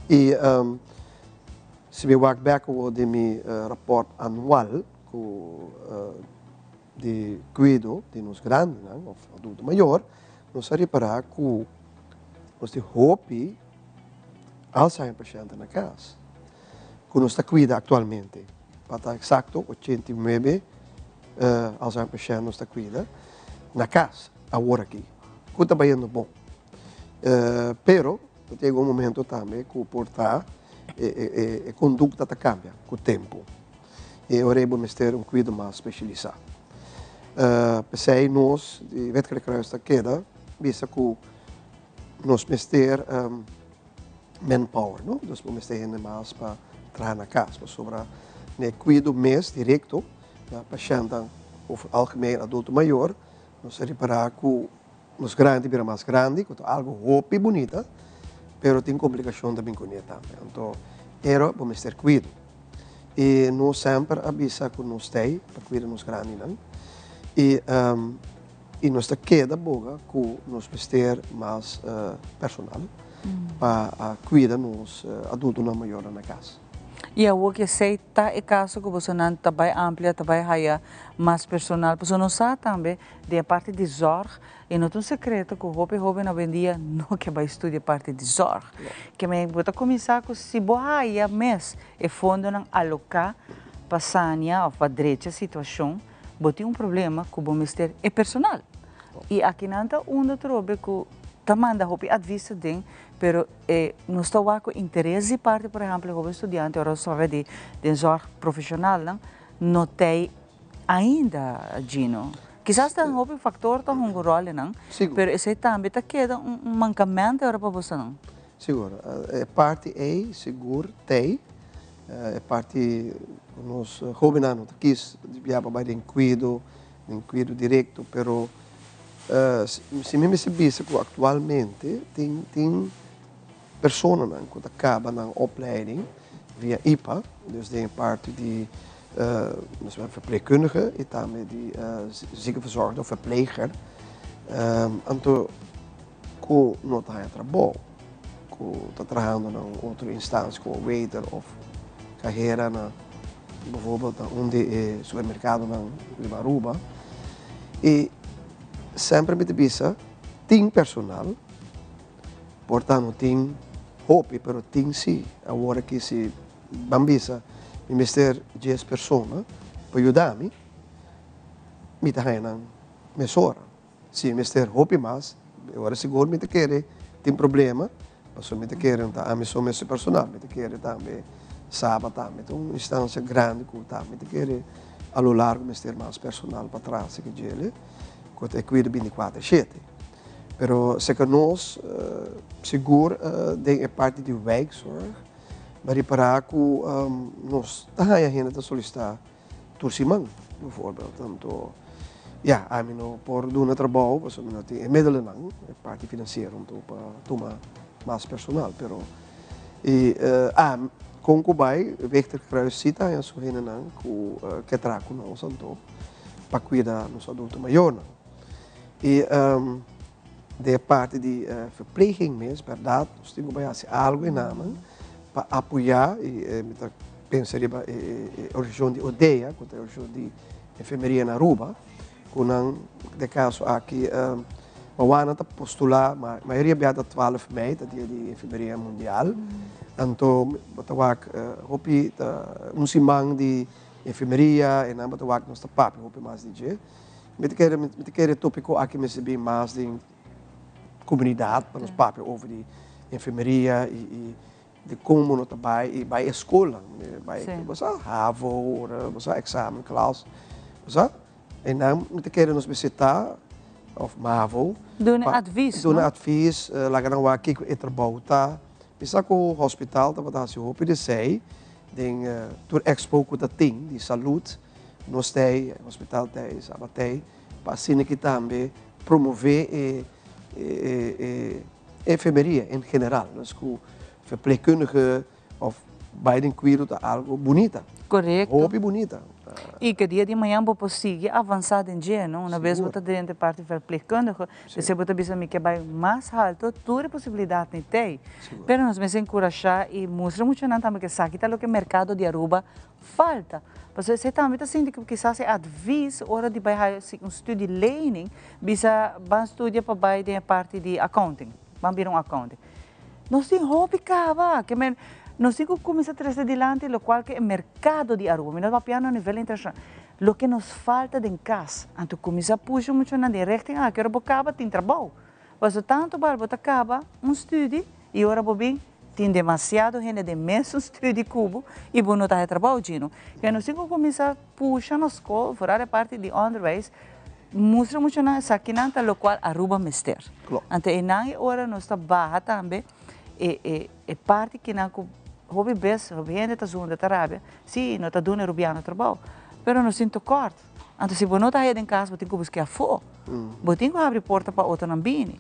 E se we walk back de meu rapport anual de cuido de nos grandes, ou adulto maior, nós reparar que nós temos hope Alzheimer paciente na casa. Que nós está cuida atualmente, para estar exato, 89 Alzheimer paciente nós está cuida na casa, agora aqui. Que está bem bom. Pero tem um momento também que o portar a conduta cambia com o tempo. E agora vamos ter um cuidado mais especializado. Pensei nós, de Wettelijke Kruis queda, visa que nós vamos ter manpower, não? Nós vamos ter mais para trabalhar na casa, sobre o cuidado mais direto da paciente, ou algemeen adulto maior, nós reparar que os grandes viram mais grandes, que é algo hope bonita, pero tem complicação também com isso. Então, vamos ter cuidado. E nós sempre avisa que nós temos para cuidar dos grandes, não? E nós queda boa que nós vamos ter mais personal para cuidar dos adultos maiores na casa. E a que sei tá é caso que você não tá bem amplia, tá bem raia mais personal, você não sabe também de parte de zorg e não tem um secreto que o jovem na vendia não que vai estudar parte de zorg, que me bota começar com se boa mês e fundo não alocar passania ou para direita situação, bota problema que o bom mister é personal. E aqui não tá trobe que tá manda hopi adviso den, pero não estou com interesse parte, por exemplo, como estudante, ou só de zorg profissional, não tem ainda, Gino. Quizás tem um fator, tem um rol, não? Pero esse também tá queda mancamento para você, não? Seguro. Parte seguro tem, parte nos jovens não quis viajar para em cuido direto, pero se me percebe que atualmente tem pessoas que acabam na opleiding via IPA, dus tem parte de verpleegkundige e também de ziekenverzorgder of verpleger, então que não está trabalho, que está trabalhando em outra instância como waiter ou carreira na bijvoorbeeld onde supermercado na Aruba e sempre me bisa tem personal, portanto tem hope, pero tem sim agora que se bambisa me mister 10 pessoas para ajudar-me, me está ganhando mesora. Se mister hope mais, agora seguro me te quer tem problema, mas me te quer a missão meu personal, me te quer também sábado também, então uma instância grande que também te quer a lo largo mister mais personal para trás que ele que cuida 24/7. Pero se que nós seguro tem a parte de wijkzorg, maar reparar que nós está ainda solicitar turcimang, bijvoorbeeld. Tanto, ja, a mim não por doen trabalho, mas não tem middelen não, a parte financeira, para tomar mais personal. Pero com o bai, Wettelijke Kruis cita em sua rena não, que traga com nós então para cuidar dos adultos maiores. E de parte de verpleging mesmo, verdade, nós temos que fazer algo em nome para apoiar e pensaria a região de Odeia, que é a região de enfermeria na Aruba, com de caso aqui a Wana está postular, a maioria beata 12 mei, que é de enfermeria mundial, Anto batawak hopi simang di enfermeria e na batawak nos papi hopi mais DJ. Me te querer tópico aqui me bem mais de comunidade para nos papi over de enfermeria e de como no trabalho e vai escola, vai você havo ou você exame classe, você e na me te querer nos visitar of mavo. Doen advies. Doen advies, laga na wa kiko etrabaho ta. Bisa ko hospital tava tá se hopi de sei, den tur expo ko ta ting di saúde, nos tem hospital tem sabatei, para assim que também promover enfermeria em geral, dus que verpleegkundige of bij den cuido tá algo bonita. Correto. Hopi bonita. E que dia de manhã vou conseguir avançar em dia, não? Uma vez você dentro da parte verpleegkundige, você pode pensar que vai mais alto, toda possibilidade não tem. Mas nós me encorajar e mostrar muito não também que sabe que o que o mercado de Aruba falta. Você também está sentindo que quizás é advice hora de vai estudo learning, bisa van estudar para vai da parte de accounting, van vir accounting. Nós temos hobby cava, que nós temos que começar a trazer adelante o qual que é o mercado de Aruba, nós vamos a nível internacional. O que nos falta em casa, então começar a puxar muito na direção, que Aruba acaba tem trabalho. Mas tanto para acaba estudo e agora bem tem demasiado gente de mesmo estudo cubo e bom não está trabalho gino. Que nós temos que começar a puxar na escola, fora a parte de underways, mostra muito na saquinanta o qual Aruba mister. Então e hora nós está barra também e parte que não hobby best, hobby gente está zoando da Arábia, sim, não está dando arubiano trabalho, mas não sinto corte. Então se você não está em casa, você tem que buscar fora. Você tem que abrir porta para outro ambini.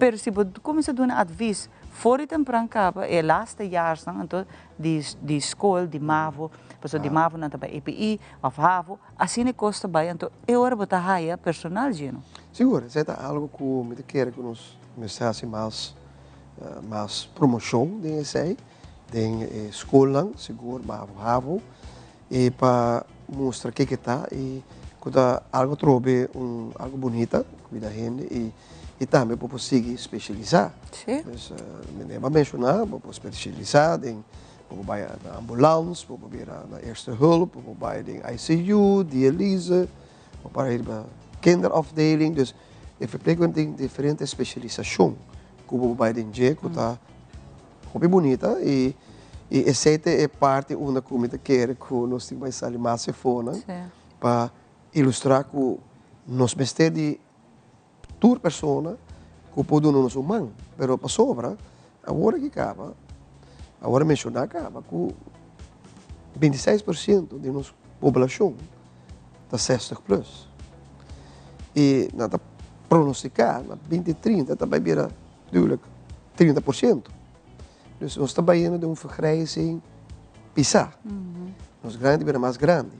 Mas se você começa a dar advice, fora temprano acaba, é last jaar então de escola, de MAVO, pessoa de MAVO não também EPI, of HAVO, assim é custa bem, então é hora de botar personal gino. Seguro, isso é algo que me quer que nós começasse mais promoção de sei, de escola, seguro, MAVO, HAVO, e para mostrar que está e quando algo trobe algo bonita, cuida a gente e também para conseguir especializar. Sim. Mas me vai mencionar, para especializar em para na ambulância, para ir na eerste hulp, para ir em ICU, dialyse, para ir para kinderafdeling, dus de verpleegkundige tem diferente especialização. Como para ir em G, que está muito bonita e essa é parte uma comida que quer que nós temos mais ali mais fona para ilustrar que nós mestre de toda pessoa que pode não nos humano, pero para sobra agora que acaba, agora mencionar acaba que 26% de nossa população está 60 plus e nada pronosticar na 2030 também vira natuurlijk 30%. Dus nós estamos indo de vergrijzing pisar. Nos grande vira mais grande.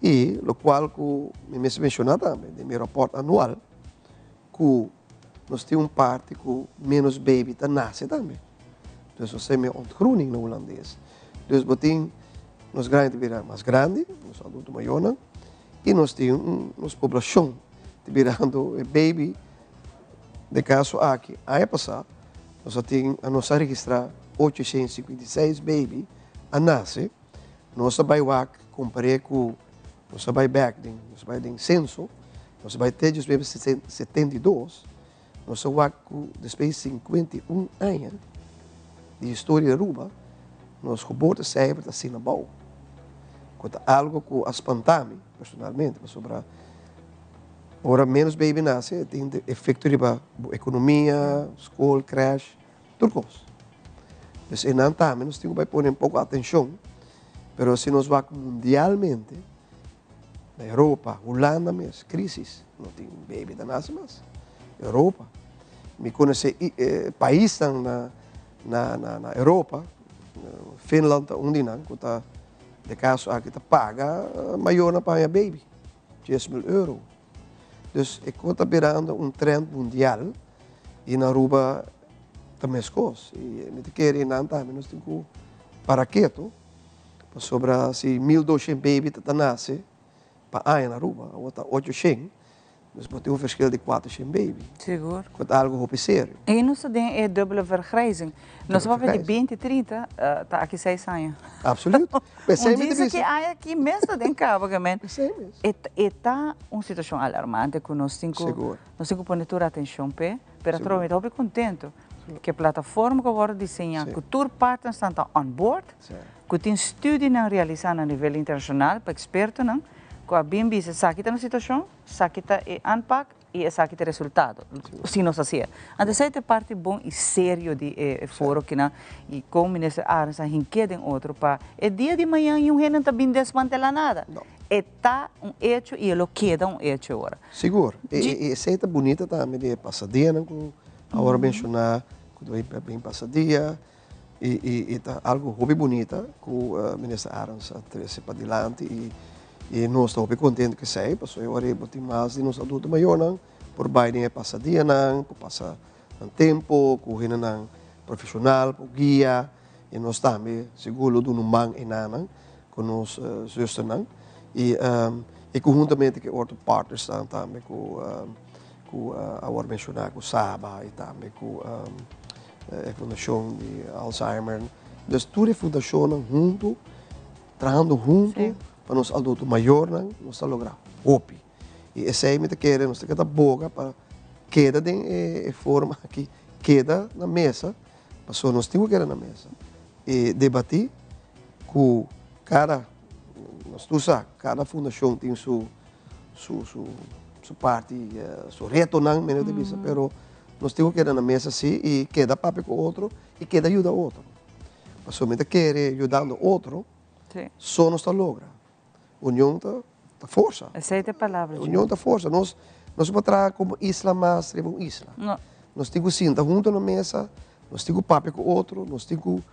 E o qual que me mencionar também, de meu rapport anual, que nós temos parte que menos baby está nasce também. Dus nós temos ontgroening no holandês. Dus botin nos grande vira mais grande, nos adultos maiores, e nós temos nossa população virando baby. De caso aqui, ano passado, nós registramos 856 baby a nascer. Nós vamos comparar com nós vamos back, nós vamos em censo, nós vamos ter os bebês 72, nós vamos depois de 51 anos de história de Aruba, nós reportamos sempre está sendo bom. Quanto algo que espanta-me personalmente, sobre ora menos baby nasce, tem efeito para a economia, escola, creche, tudo coisa. Então, também nós temos que pôr um pouco de atenção, mas se nós vamos mundialmente, na Europa, Holanda mesmo, crise, não tem baby da nasce mais. Europa, me conhece país na Europa, Finlândia, onde não, que está de caso aqui está paga maior na para baby, 10 mil euros. Dus ik word virando trend mundial e na Aruba também as coisas. E me quer ir nanta, nós temos que para quieto, sobre se 1200 baby tá nasce para aí na Aruba, ou tá 800, Dus moet een verschil de 4 zijn baby. Seguro. Met algo op sério. E não se tem é dupla vergrijzing. Nós vamos ver de 20, 30, tá aqui 6 anos. Absoluut. Diz que há aqui mesmo tem cabo, e tá uma situação alarmante que nós temos que pôr atenção, pero trovo me estou contento que a plataforma que agora desenha, que tour partners estão on board, que tem estudo na realizar a nível internacional para expertos, não? Que a BNB se sabe que está na situação, sabe que é anpak e sabe que é resultado, se nós fazia. Então, essa é parte bom e sério de foro que na e como o ministro Arns a hinquedem outro para é dia de manhã e não está bem desmantelar nada. Está hecho e ele queda hecho agora. Seguro. E essa é bonita também de Pasadena, com agora mencionar que vai bem Pasadena e tá algo hobby bonita que o ministro Arns a trazer para adiante e nós estamos contentes que sei, porque agora tem mais de nós adultos maiores, por bairro Pasadena, por passar um tempo, com um profissional, por guia, e nós também seguro do numang e nanan, com nós zusternan, e conjuntamente com outros partners também com agora mencionar com Saba e também com a fundação de Alzheimer, então toda a fundação junto, trabalhando junto. Para nós adultos maiores, nós estamos logrando. Opi. E essa é a minha querida, nós temos que dar boca para queda de forma que queda na mesa, mas nós temos que quedar na mesa. E debater com cada, nós tu sabe, cada fundação tem sua parte, seu reto, não, menos de vista, mas nós temos que quedar na mesa sim, e queda papo com o outro, e queda ajuda o outro. Mas somente quer ajudando o outro, só nós estamos logrando. União da força. Essa é a palavra. União da força. Nós vamos tratar como isla, mas é uma isla. Nós temos que sentar junto na mesa, nós temos que papo com o outro, nós temos que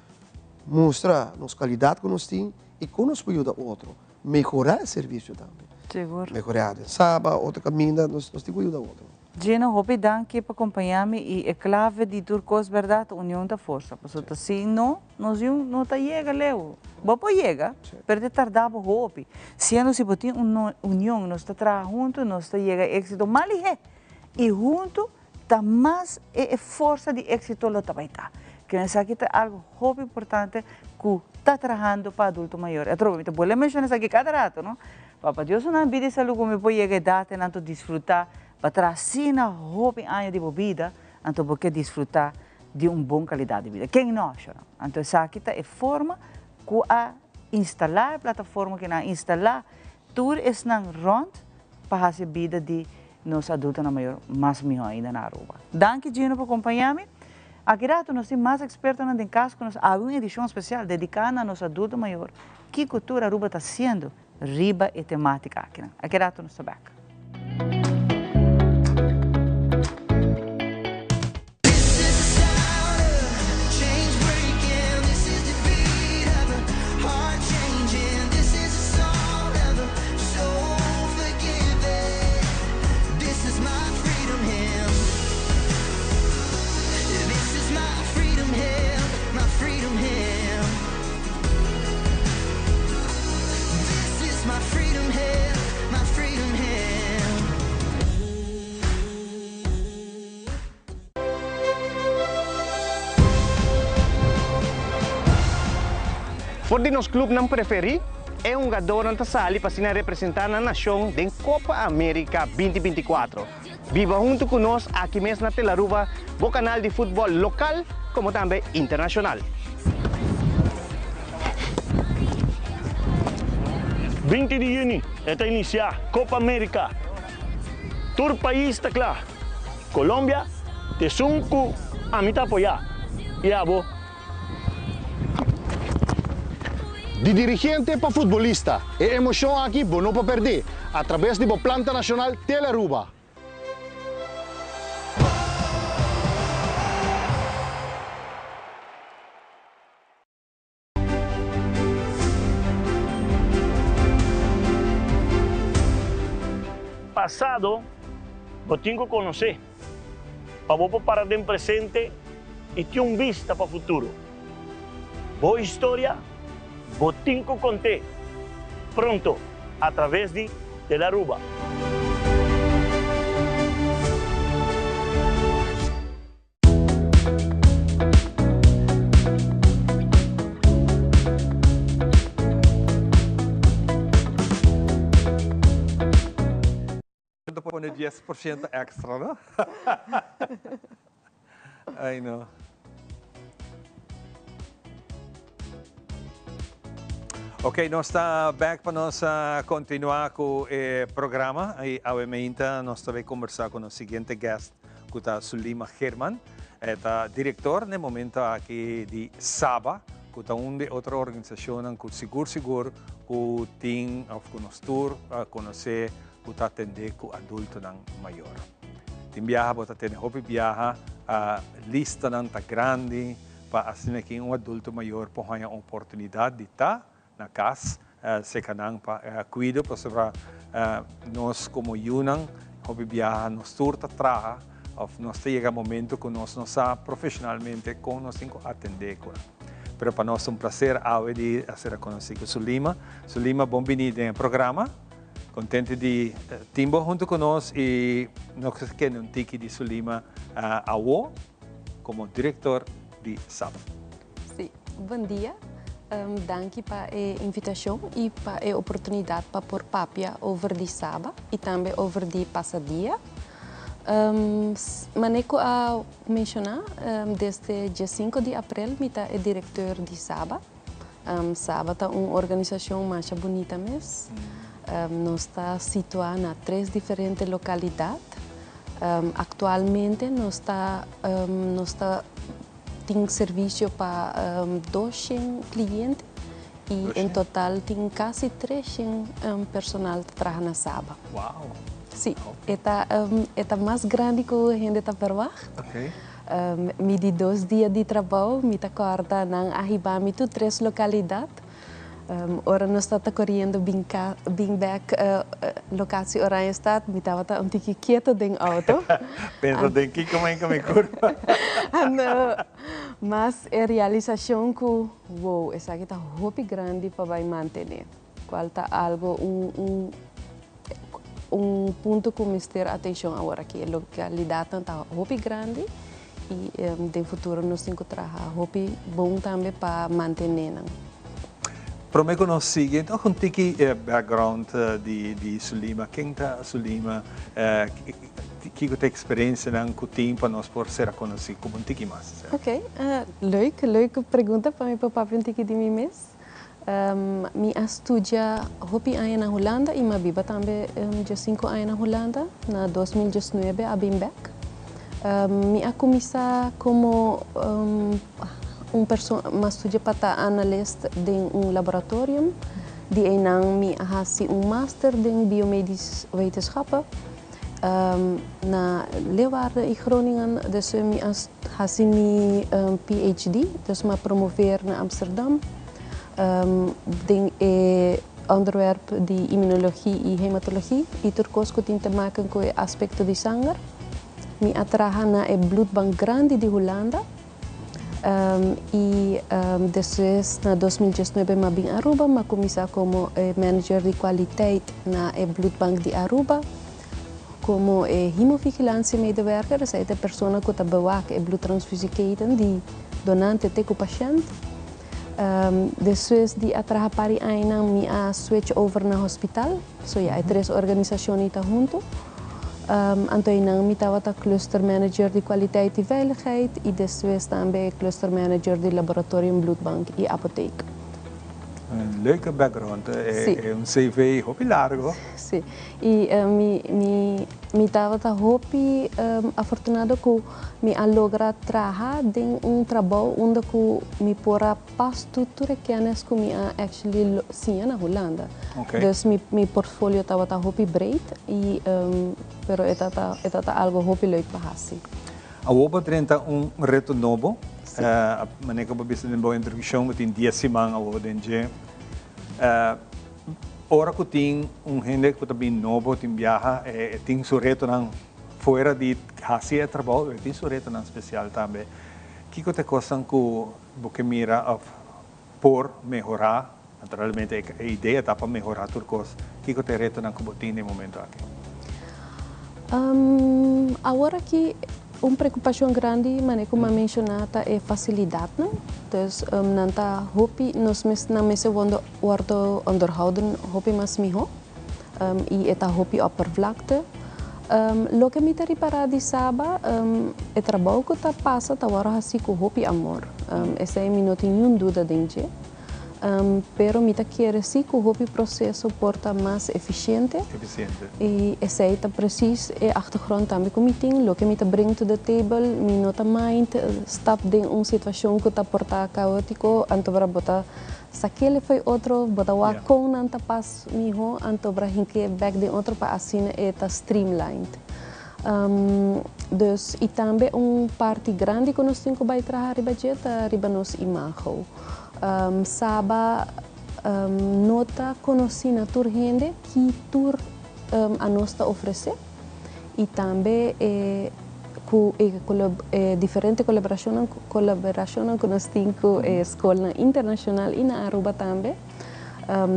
mostrar nossa qualidade que nós temos e como nós podemos ajudar o outro. Melhorar o serviço também. Seguro. Melhorar o sábado, outra caminhada, nós temos que ajudar o outro. Gina, hope danke para acompanhar-me e é clave de turcos verdade, união da força. Porque se não, nós não tá chega leu. Bopo chega, perde tardava hope. Se nós se botar uma união, nós tá trabalhando junto, nós tá chega êxito malhe. E junto tá mais força de êxito lo tá vai tá. Que nessa aqui tá algo hope importante que tá trabalhando para adulto maior. Eu trovo, então vou mencionar isso aqui cada rato, não? Papa Deus não pede saúde como pode chegar data, não desfrutar. Para trazer na roupa anos de vida, então porque desfrutar de uma boa qualidade de vida. Quem não acha? Então essa aqui é a forma que a instalar a plataforma que na instalar tudo isso na rond para a vida de nós adultos na maior, mais melhor ainda na Aruba. Danke Gino por acompanhar-me. Aqui nós temos mais expertos no caso que nós há uma edição especial dedicada a nós adultos maior. Que cultura Aruba está sendo riba e temática aqui. Aqui nós estamos back. Por de nosso clube não preferir, é um jogador que está ali para representar a nação da Copa América 2024. Viva junto conosco aqui mesmo na Telaruba, o canal de futebol local como também internacional. 20 de junho está iniciar Copa América. Todo país está claro. Colômbia, te sunco a mim apoiar. E a vos. De dirigente para futbolista, a emoção aqui não para perder, através do Planta Nacional Telaruba. Passado, eu tenho que conhecer, para vou parar de presente e ter vista para o futuro. Boa história. Botinco Conté, pronto, através de Telaruba. pone 10% extra, no? Ay, no. Ok, nós está back para nós continuar com o programa. E obviamente nós também conversar com o seguinte guest, que está Sulima Herman, é diretor no momento aqui de Saba, que está uma outra organização que seguro que tem que nos tour conhecer que está atender com adulto maior. Tem viaja, você tem hobby viaja, a lista não está grande para assim que adulto maior pode ter a oportunidade de estar na casa, se canang para cuidar para nós como Yunang, hobby viaja, nos tour trabalha, nós chega momento que nós profissionalmente com nós temos que atender com. Pero para nós é prazer de ser conhecido Sulima. Sulima, bem-vindo ao programa. Contente de timbo junto conosco e nós queremos um tique de Sulima como diretor de Saba. Sim, bom dia. Dank para a invitação e para a oportunidade para pôr papia over de Saba e também over de Passadia. Maneco a mencionar, desde dia 5 de abril, eu sou diretor de Saba. Saba é uma organização mais bonita mesmo. Nós estamos situados em 3 diferentes localidades. Atualmente, nós temos serviço para 200 clientes e, em total, tem quase 300 personal que trabalha na Saba. Uau! Sim, é mais grande que a gente está para baixo. Ok. Me de 2 dias de trabalho, me acorda na Arribami, 3 localidades. Ora nós estamos correndo bem back locatie Oranjestad, me estava um tique quieto dentro do auto. Pensa de que como é que me curva. Mas a realização que, wow, essa aqui está muito grande para manter. Qual está algo, ponto que me ter atenção agora aqui. A localidade está muito grande e no futuro nós temos que trabalhar muito bom também para manter. Para mim, nós seguimos então, um tiki background de Sulima. Quem está Sulima? Que tem experiência com o tempo nós por ser conhecido como um tiki mais? Ok, leuke pergunta para mim, para um tiki de mim mesmo. Mi estudia hopi anos na Holanda e vivo também já 5 anos na Holanda. Na 2019 a Bimbek. Mi comecei como uma estudia para analista de laboratório. Die enang mi hasi master in biomedische wetenschappen. Na Leeuwarden in Groningen, dus mi hasi mi PhD, dus ma promoveer na Amsterdam. Onderwerp die immunologie en hematologie. E turcos que tem te maken com o aspecto de sangue. Mi atraha na e bloedbank grande de Holanda. Depois, na 2019, eu vim a Aruba, mas comecei como manager de qualidade na bloedbank de Aruba, como hemovigilância medewerker, dus é a pessoa que está bewaken a bloedtransfusieketen de donante te com o paciente. Depois de atraha pari aina, me a switch over na hospital, so ja, 3 organisações estão junto. Antoinang mi estava cluster manager de kwaliteit en veiligheid e depois também cluster manager de laboratorium bloedbank e apotheek. Een leuke background, é CV hopi largo. Sim, e mi estava hopi afortunado que mi a lograr trabalhar em trabalho onde mi pora pas tudo kennis que mi a actually sim na Holanda. Okay. Dus mi portfolio estava hopi breed e pero é algo hopi leuk para fazer. A Oba trenta reto novo. Maneira que você tem boa introdução, que tem 10 semanas ao ODNG. Ora que tem gente que também novo, tem viaja, tem seu reto fora de fazer trabalho, tem seu reto especial também. Que te costam que você mira por melhorar, naturalmente a ideia está para melhorar tudo coisa. Que te reto que você tem no momento aqui? Agora que uma preocupação grande, mas como mencionada, é facilidade. Então, nanta hopi nos na mesa worden onderhouden hopi mas miho e eta hopi oppervlakte. Lo que me reparar de Saba, o trabalho que está passa, está agora assim com hopi amor. Essa é não tem nenhuma dúvida dentro. Pero me quer assim que o hopi processo porta mais eficiente. E essa é preciso a achtergrond também que me tem, lo que me bring to the table, me nota mind, stap de situação que está porta caótico, antobra bota Sakele foi outro, bota o com nanta pas miho, antobra hinke back de outro para assim eta streamlined. Dus e também parte grande que nós temos que vai trabalhar riba nos imagem. Saba nota conheci na tur gente que tur a nós oferecer e também diferente colaboração que nós temos com a escola internacional e na Aruba também.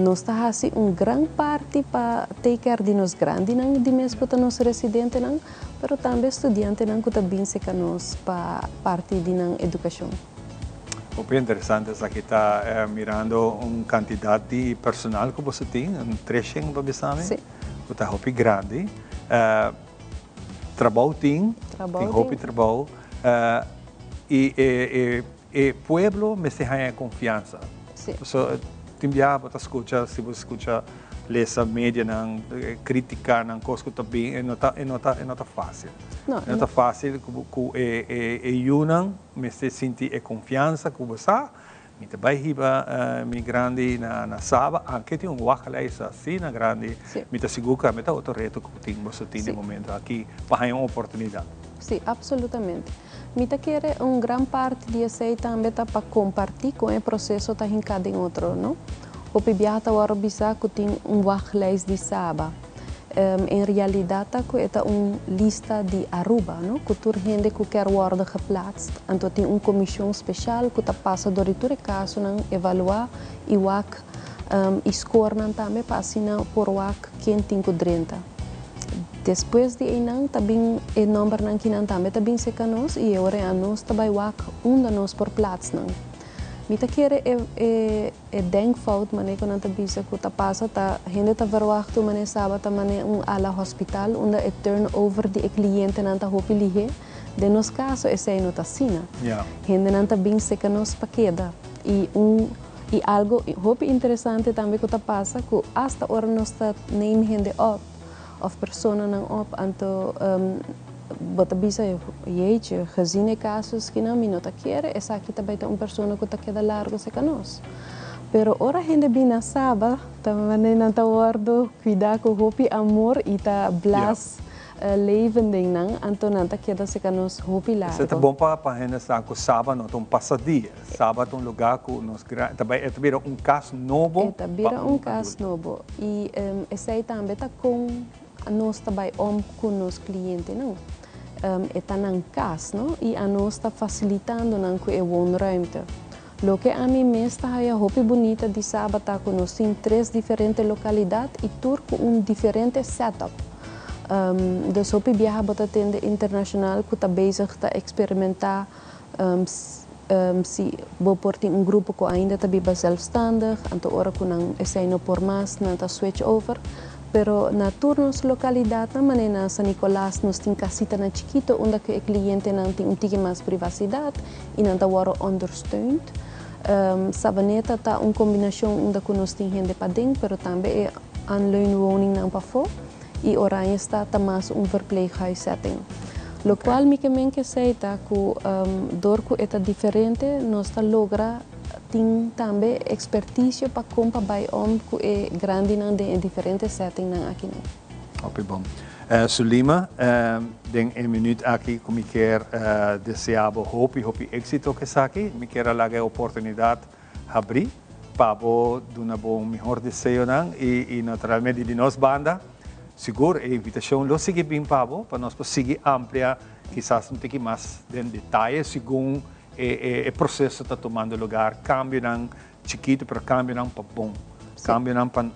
Nós estamos fazendo grande parte para take care de nós grandes, de mesmo que nós residentes, mas também estudantes que também se conhecem para parte da educação. Muito interessante, aqui está mirando quantidade de personal que você tem, treching, babisame, que está muito grande. Trabalho tem muito trabalho. E pueblo me se ganha confiança. So, timbia, você escuta, se você escuta, lesa média, crítica, coisa que está bem, não está fácil. Não está fácil, e unam, me se sente confiança com você. Me vai riba mi grande na Saba, anche tem workplace assim na grande. Me tá seguro que me tá outro reto que tem você tem no momento aqui para uma oportunidade. Sim, absolutamente. Me tá querer grande parte de essa também tá para compartilhar com o processo tá em cada outro, não? O pibiata agora bisa que tem workplace de Saba. Em realidade, é uma lista de Aruba, não? Que toda gente que quer worden geplaatst. Então, tem uma comissão especial que passa por todo o caso, evaluar e score também para assinar por quem tem que drenta. Depois de aí, também o número que também se conosco e agora nós também nós por plaats. Me quer denkfout, mané que não te bisa que tá passa, tá gente tá verwacht, mané sábado, tá mané ala hospital, onde é turnover de cliente não tá hopi lihe, de nos caso essa é nota sina. Gente não tá bem seca nos paqueda e algo hopi interessante também que tá passa, que hasta hora nós tá name gente of persona não anto bota bisa jeetje, gezien casos que não me nota quer, essa aqui também tem uma pessoa que tá queda largo se canos. Pero ora gente bina saba, também não tá guardo cuidar com hopi amor e tá blas leven ding nang, anto não tá queda se canos hopi largo. Isso é bom para gente estar com sábado, não um passadia. Sábado lugar que nós também é também caso novo. É também caso novo e essa aí também tá com nós também com os clientes, não? Está na casa, não? E a nós está facilitando na que é woonruimte. Lo que a mim me está a hopi bonita de sábado que nós temos 3 diferentes localidades e com diferente setup. Dus hopi viaja para tenda internacional que está bezig a experimentar se vou portar grupo que ainda está bem zelfstandig, então ora que não é por mais, não está switch over. Pero na turnos localidade, na maneira San Nicolás, nós temos casita na chiquito, onde o cliente não tem mais privacidade e não está understeund. Savaneta está uma combinação onde nós temos gente para dentro, pero também é aanleunwoning na para fora. E Oranje está mais verpleeghuissetting. Lo qual me que sei que door que é diferente, nós está logra tem também expertise para comprar by que é grande em diferentes settings aqui. Ok, bom. Sulima, den een minuut aqui como quer deseabo hopi éxito que saque, me quer lá a oportunidade abrir para dar um melhor desejo e naturalmente de nós banda, seguro a invitação lo sigue bem para nós seguir ampliar, quizás um pouquinho mais de detalhes segundo o processo está tomando lugar, cambio não chiquito, mas cambio não para bom, cambio não para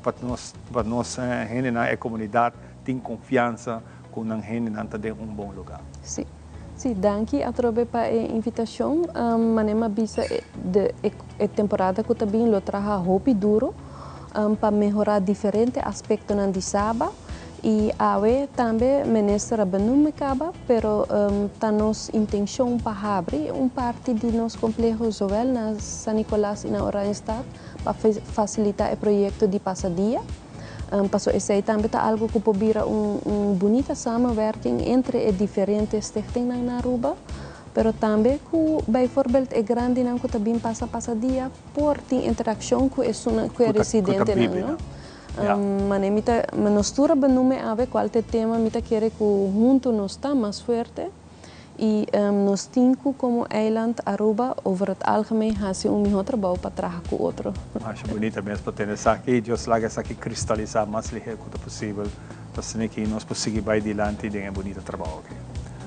nós gente na comunidade tem confiança com a gente não está em bom lugar. Sim, sim, danke a trobe para a invitação, manema bisa de temporada que também lo traga hopi duro para melhorar diferentes aspectos na de Saba E awe também ministra benum acaba, pero tanos intenção para abrir parte de nos complexo Joel na San Nicolás e na Oranjestad para facilitar o projeto de passadia. Passo esse também tá algo que pode vir bonita samenwerking entre diferentes stichtingen na Aruba, pero também que, bijvoorbeeld, é grande não que também passadia por ter interação com o residente não. Mita menostura benume ave qual tema mita quiere que junto nos está más fuerte y nos tinco como eiland Aruba over het algemeen hace mejor trabajo para trabajar con otro. Acho bonita mesmo para ter essa aqui, Deus laga essa aqui cristalizar mais ligeiro quanto possível, para que nós possamos ir adiante e ter um bonito trabalho aqui.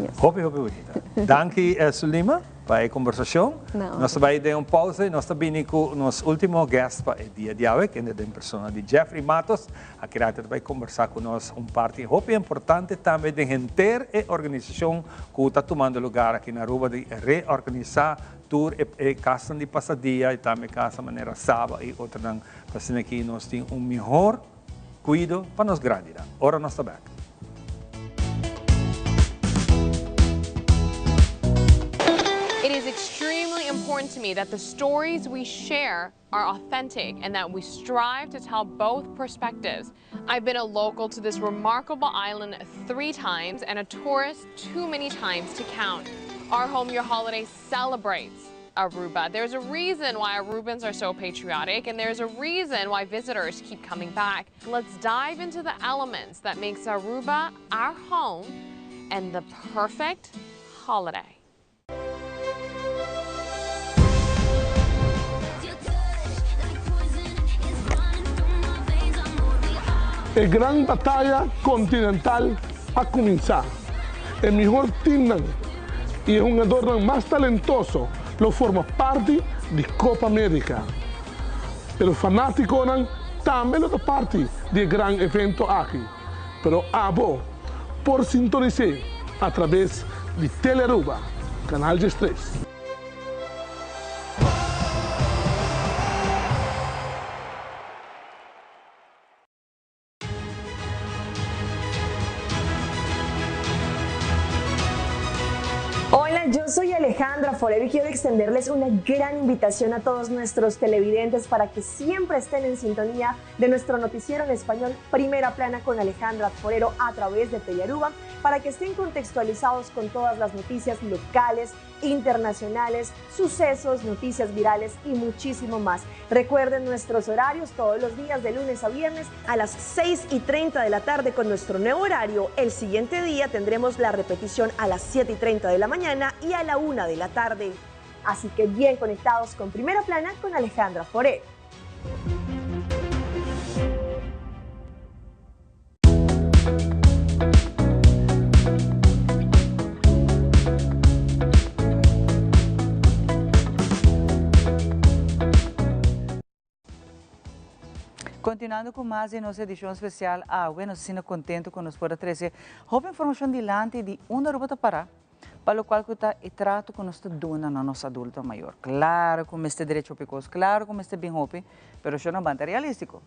Yes. Hope bonita. Danke, Sulima, para a conversação. Nós vamos dar uma pausa e nós também com nosso último guest para o dia de hoje, que é a pessoa de Jeffrey Matos, aqui vai conversar com nós parte hope importante também de ter a organização que está tomando lugar aqui na Aruba de reorganizar tour e casa de passadia e também casa maneira sábado e outra não, para que nós tenhamos melhor cuidado para nós grandes. Ora nós estamos back. It is extremely important to me that the stories we share are authentic and that we strive to tell both perspectives. I've been a local to this remarkable island 3 times and a tourist too many times to count. Our Home Your Holiday celebrates Aruba. There's a reason why Arubans are so patriotic, and there's a reason why visitors keep coming back. Let's dive into the elements that makes Aruba our home and the perfect holiday. A gran batalla continental a comenzar. El mejor team y el jugador más talentoso lo forma parte de Copa América. Pero fanáticos también son parte del gran evento aquí. Pero abo por sintonizar a través de Telearuba, Canal 3. Hola, yo soy Alejandra Forero y quiero extenderles una gran invitación a todos nuestros televidentes para que siempre estén en sintonía de nuestro noticiero en español Primera Plana con Alejandra Forero a través de Telearuba, para que estén contextualizados con todas las noticias locales, internacionales, sucesos, noticias virales y muchísimo más. Recuerden nuestros horarios todos los días de lunes a viernes a las 6:30 de la tarde con nuestro nuevo horario. El siguiente día tendremos la repetición a las 7:30 de la mañana y a la 1 de la tarde. Así que bien conectados con Primera Plana con Alejandra Forero. Continuando com mais em nossa edição especial, nos sinto contente com nos poder trazer roupa informação dilante de onde a Aruba para, para o qual está e trato com nossa dona na nossa adulta maior. Claro, como este direito picos, claro, como este bem roupa, mas isso não é realístico.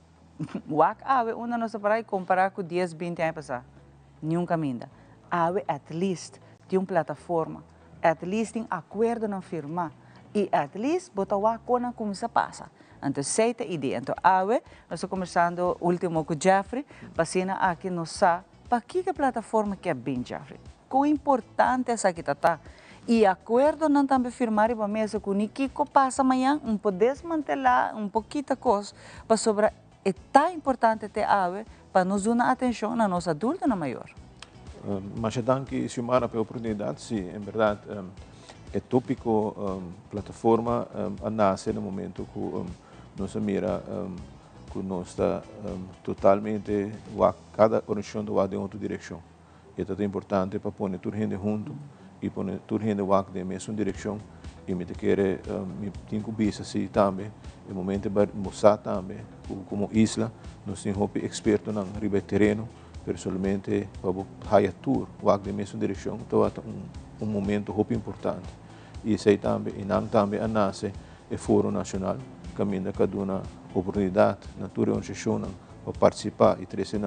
Wak ave onde nossa para e comparar com 10, 20 anos passar, nenhum caminho. Ave at least tem uma plataforma, at least tem acordo na firma e at least botar o acordo como se passa. Então, seita ideia. Então, nós estamos conversando último com o Jeffrey, para aqui nos sabe para que plataforma que é bem, Jeffrey. Quão importante essa aqui está. E acordo não também firmar para mesa com o que passa amanhã, poder desmanter lá pouquinho coisa, para sobre é tão importante ter para nos dar atenção na nossa adulta na maior. Mas danke, Xiomara, pela oportunidade. Sim, em verdade, é tópico plataforma nasce no momento que nós mira que nós está totalmente cada organização vai em outra direção. E é importante para pôr tudo gente junto e pôr tudo gente de mesma direção. E me quer me tem que ver assim também. No momento para mostrar também como isla nós temos experto na riba terreno, pessoalmente para high tour de mesma direção. Então é momento importante. E isso também e não também a nasce o Fórum Nacional caminha cada uma oportunidade na tua organização para participar e trazer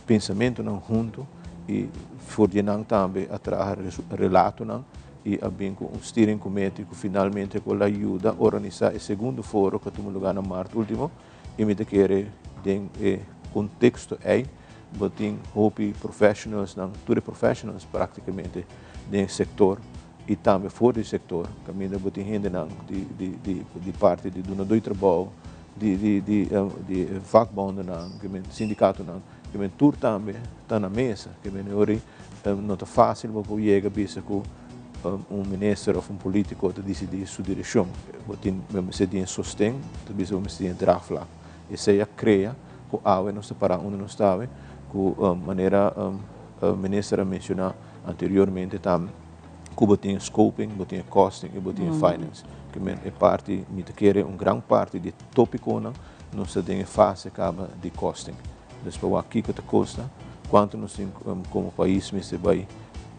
pensamento não junto e fornam também a trazer relato não e abrir com steering committee que finalmente com a ajuda a organizar o segundo fórum que temos lugar na março último e me querer den contexto é botin hope professionals não todos professionals praticamente do setor e também fora do setor caminho botin gente não de parte de donador de trabalho de vakbonden não que sindicato não que tudo também está na mesa que ori não é fácil para chegar bisa com ministro ou político a decidir sua direção botin se tem sostém talvez se tem drafla e se a cria com a não se para onde não estava com maneira ministra mencionar anteriormente também que botin scoping botin costing e botin finance que é parte me quer grande parte de tópico não se tem fase acaba de costing depois aqui que te custa quanto nós como país me se vai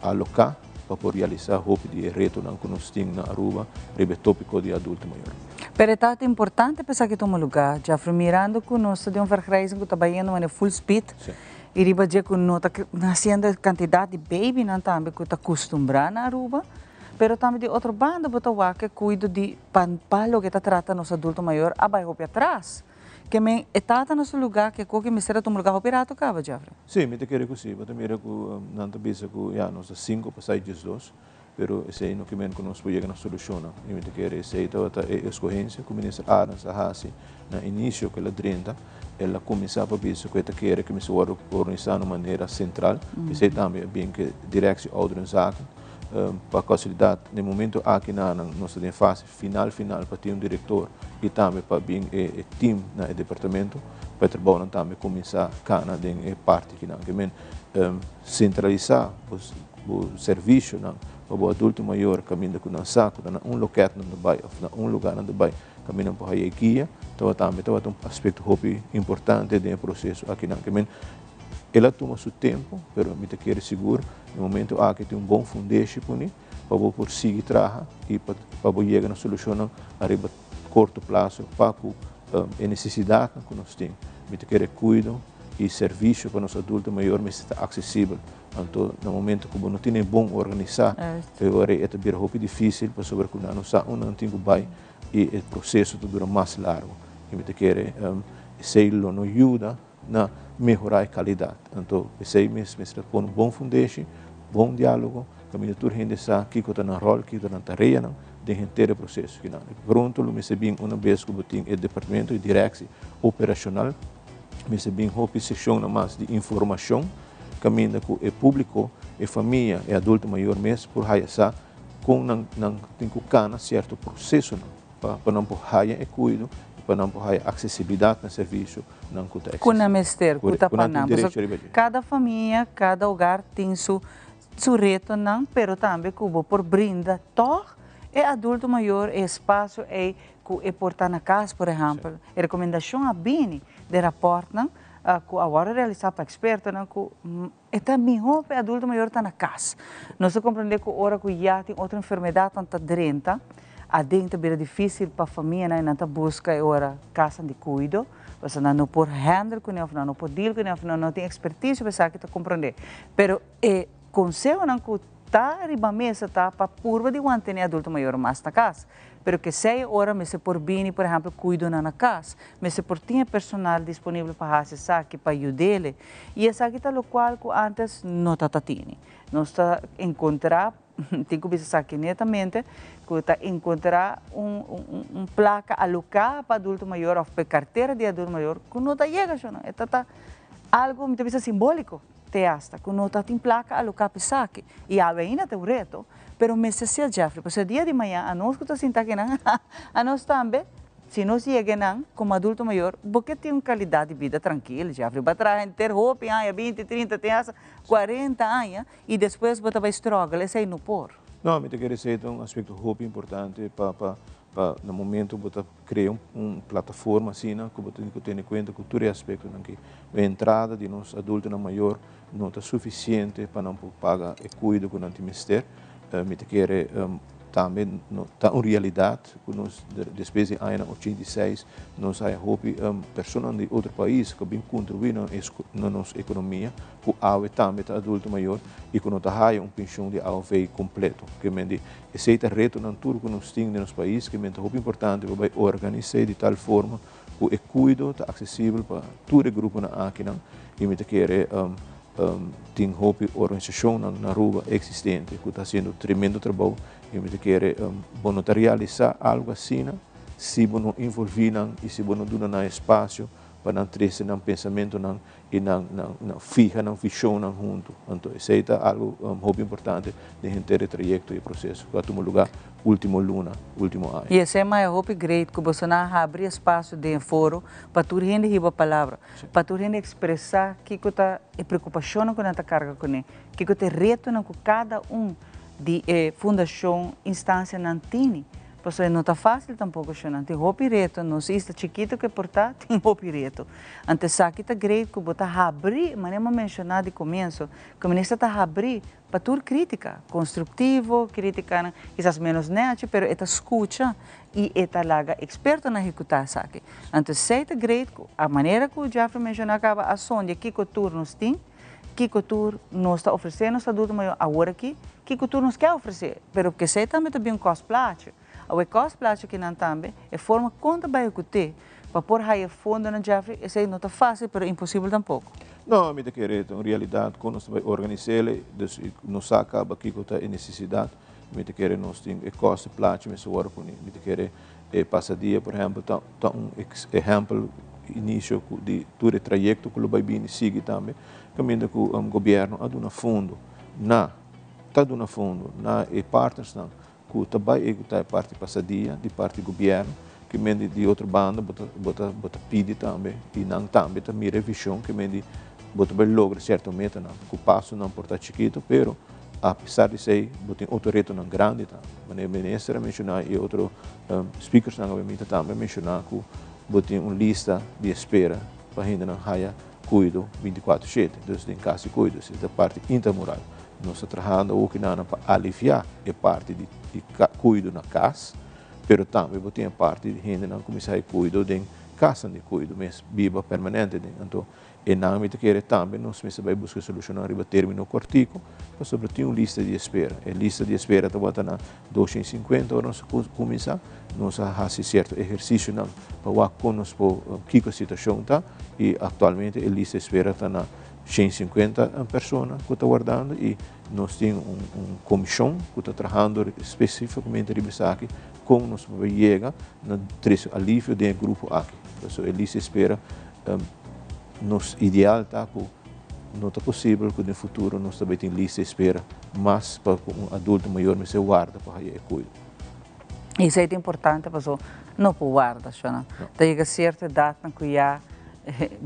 alocar para realizar o de reto que nós temos na Aruba rebe tópico de adulto maior. Pero é importante pensar que toma lugar, já mirando que nós temos vergrijzing que está trabalhando em full speed e riba dia que nós está nascendo quantidade de baby não também que está acostumbrado na Aruba, pero também de outra banda botar que cuida de panpalo que está tratando nos adulto maior abaixo para atrás. Que me está no lugar que qualquer mistério toma lugar operado acaba já. Sim, me te quero que sim, mas também que não te pensa que já nós 5 para 6 dias, pero esse no que nós podemos na solução. E me te quero esse então a escorrência que o ministro Adams Ahasi no início que ela 30 ela começava a pensar que ela quer que me se organizar de maneira central, que sei também bem que direção outra zaken para a facilidade no momento aqui na nossa fase final para ter diretor e também para bem o time no departamento para trabalhar também começar cá na parte que não que centralizar o serviço para o adulto maior caminho com saco na local no Dubai ou na lugar no Dubai caminho para a hierarquia então também um aspecto importante do processo aqui não que ela toma seu tempo, mas me quer seguro no momento há que tem bom foundation para por seguir trabalhar e para chegar na solução a curto prazo para a necessidade que nós temos. Me quer cuidado e serviço para os adultos maior mas está acessível. Então, no momento que não tem bom organizar, agora é bem difícil para sobre que não tem vai e o processo dura mais largo. E me quer se ele não ajuda na melhorar a qualidade. Então, esse mesmo põe um bom foundation, bom diálogo, caminho tudo gente sabe que está na rol, que está na tarefa, de inteiro processo que não. Pronto, me recebi uma vez que eu o departamento de direção operacional, me recebi uma sessão mais de informação, caminho com o público, a família, e adulto maior mesmo, por raiar com não tem que cana certo processo para não por raiar e cuido para não ter acessibilidade no serviço, não custa. Kuna mester, kuta panam. Cada família, cada hogar tem seu reto, não, pero também cubo por brinda toh é adulto maior espaço é que portar na casa, por exemplo, a recomendação a bini de rapport não que agora realizar para experto não que é também para adulto maior tá na casa. Nós compreender que hora que já tem outra enfermidade tanta drenta adentro é difícil para a família, não busca agora casa de cuido, você não pode handle com ele, não pode deal com ele, não tem expertise para que compreender. Pero o conselho não que está riba mesa tá para purva de manter adulto maior mais na casa, pero que sei hora me se por bem, por exemplo, cuido na casa, me se por tinha personal disponível para fazer saque para ajudar e essa aqui tá o qual que antes não tá tini. Nós está encontrar tem que pensar que netamente que está encontrar placa alocada para adulto maior ou para carteira de adulto maior que não está chegando, não está algo muito simbólico te hasta que não está tem placa alocada para saque e ainda tem o reto, pero me se Jeffrey, porque dia de manhã a nós que está sentado aqui a nós também se nós chegamos como adulto maior, porque tem uma qualidade de vida tranquila, Jeffrey, vai trazer ter roupa, 20, 30, 40 anos, e depois você vai struggle, isso aí não pode. Não, me quer dizer um aspecto roupa importante para no momento você criar uma plataforma assim, que você tem que ter em conta que todo aspecto que a entrada de nós adultos na maior não está suficiente para não pagar o cuidado que não tem mister, me quer também está uma realidade que nós desde o ano 86 nós há pessoas de outro país que vêm contribuir na nossa economia, que a também está adulto maior e que não está pensão de AOV completo, que mende esse é reto na tudo que nós temos no nosso país, que mende muito importante para organizar de tal forma que o cuidado está acessível para todo o grupo na aqui e me querer tem organização na rua existente que está fazendo tremendo trabalho e me querer realizar algo assim se não envolver e se não dar espaço para não trazer um pensamento e não fija não visão junto. Então isso é algo muito importante de inteiro trajeto e processo que toma lugar último luna, último ano. E esse é mais great que você não abre espaço de foro para tu rende riba palavra, para tu rende expressar que que tá preocupação com essa carga com ele, que te reto com cada de fundação instância não tem. Porque não está fácil tampouco, não tem roupa reto, não se está chiquito que portar, tem roupa reto. Antes aqui está great que botar abrir, mas nem mencionar de começo, que o ministro está abrir para tudo crítica, construtivo, crítica, quizás menos net, pero está escuta e está larga experto na executar isso aqui. Antes sei está great, a maneira que o Jeffrey mencionou acaba a sonha que o tour nos tem, que o tour nos está oferecendo, está adulto maior agora aqui, que o tour nos quer oferecer, pero que sei também tem um custo plástico. O costo plástico que não também é forma quanto vai ter para pôr aí fundo na Jeffrey, isso não está fácil, mas impossível tampouco. Não, me querer, em realidade, quando nós organizamos, nós acaba aqui com a necessidade, me querer nós temos costo plástico, mas agora com me querer passadia, por exemplo, tá exemplo início de todo o trajeto que o vai vir sigue também, caminho que o governo a dona fundo na partners não que também é parte passadia, de parte do governo, que mende de outra banda, bota pede também, e não também também revisão, que mende bota bem logra certo meta, não, que o passo não porta chiquito, pero apesar de ser, bota outro reto não grande, tá, mas o ministro mencionar e outro speakers não também mencionar que bota uma lista de espera para ainda não haja cuido 24/7, então tem caso cuido, se da parte intermoral. Nós estamos trabalhando o que não para aliviar a parte de cuido na casa, mas também tem a parte de gente não começar a cuidar de casa de cuido, mas viva permanente. Então, e não me querer também nós vai buscar solução arriba término cortico, mas sobretudo uma lista de espera. A lista de espera está botando 250 horas começar, nós fazemos certo exercício não para o conosco que a situação está e atualmente a lista de espera está na 150 pessoas que está guardando e nós temos uma comissão que está trabalhando especificamente aqui com nós chega no alívio do grupo aqui. Então, a lista espera nos ideal tá que não está possível que no futuro nós também tem lista espera, mas para um adulto maior me se guarda para aí cuida. Isso é importante, porque não pode guardar, não. Tem certa idade que já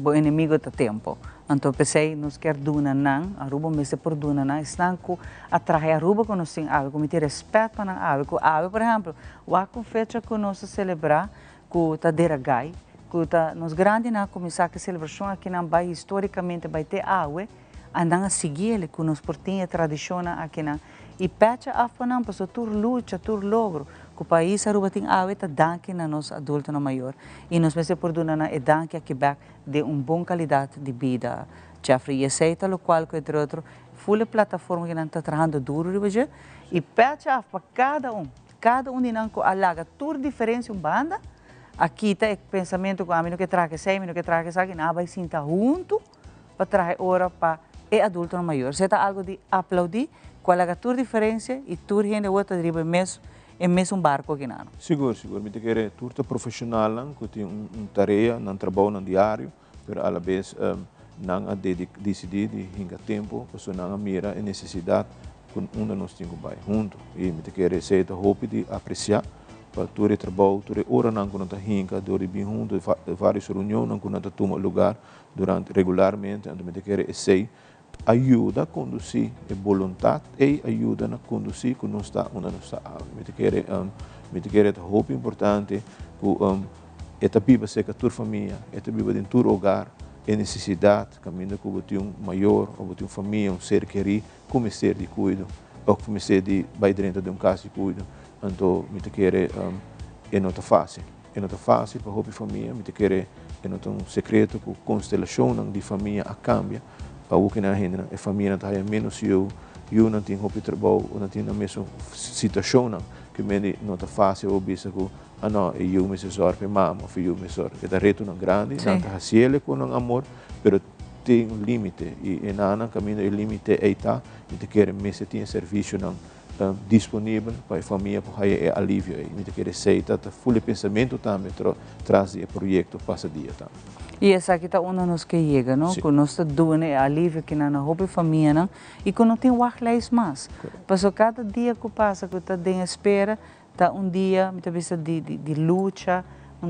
o inimigo do tempo. Então, pensei, nós queremos donar não, a Aruba me se por donar não, estão com atrai a Aruba que nós temos algo, me ter respeito para a ave, por exemplo, o que fecha que nós celebrar, que está deragai, que está nos grandes na começar a celebração aqui não vai historicamente vai ter ave, andam a seguir que nós portinha tradição aqui não e pecha a fanan para tur luta, tur logro, que o país Aruba tem ave está danke na nós adulto no maior e nós me se por donar na é danke a Quebec de boa qualidade de vida, Jeffrey, e aceita o qual que entre outro, full plataforma que não está trabalhando duro hoje e pecha para cada um de nós que alaga tur diferença banda. Aqui está o pensamento que a mim não que traga sei, não que traga essa que não vai sentar junto para trazer hora para o adulto no maior. Se está algo de aplaudir, qual é a tua diferença e tu gente outra drible mesmo barco que não. Seguro. Me querer turta profissional que tem tarefa, não trabalho no diário, mas à vez não a decidir de hinga tempo, porque não a mira a necessidade com nós temos que junto e me querer ser a hope de apreciar para todo o trabalho, toda hora não quando hinga, dori bem junto, várias reuniões não quando toma lugar durante regularmente, então me querer ser ajuda a conduzir a vontade e ajuda a conduzir que não está onde não está. Me querer é muito importante que esta viva seja a tua família, esta viva em teu hogar, é necessidade, caminho que você tem um maior, ou você tem uma família, um ser querido, como ser de cuido, ou como ser de vai dentro de casa de cuido. então me te querer é não tá fácil para a família, me te querer é não um segredo com constelação de família a cambia para o que na renda a família tá aí menos eu não tenho hobby trabalho não tenho na mesma situação que me não tá fácil ou bisa com não eu me sor pe mama ou eu me sor que da reto não grande não tá cielo com um amor pero tem limite e na caminho o limite é tá me te querer me se tem serviço não disponível para a família para é alívio e me te querer aceitar tá full pensamento também traz o projeto passa dia tá e essa aqui tá onde nós que chega não com nossa doença é alívio que na roupa família não e quando tem work-life mais passou cada dia que passa que tá de espera tá dia me vista de luta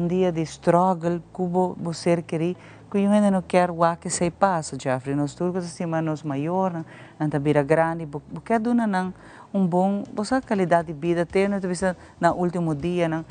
dia de struggle que você querer que eu ainda não quero que se passa Jeffrey nós turcos assim nós maior anta bira grande porque dona não bom boa qualidade de vida ter não vista na último dia não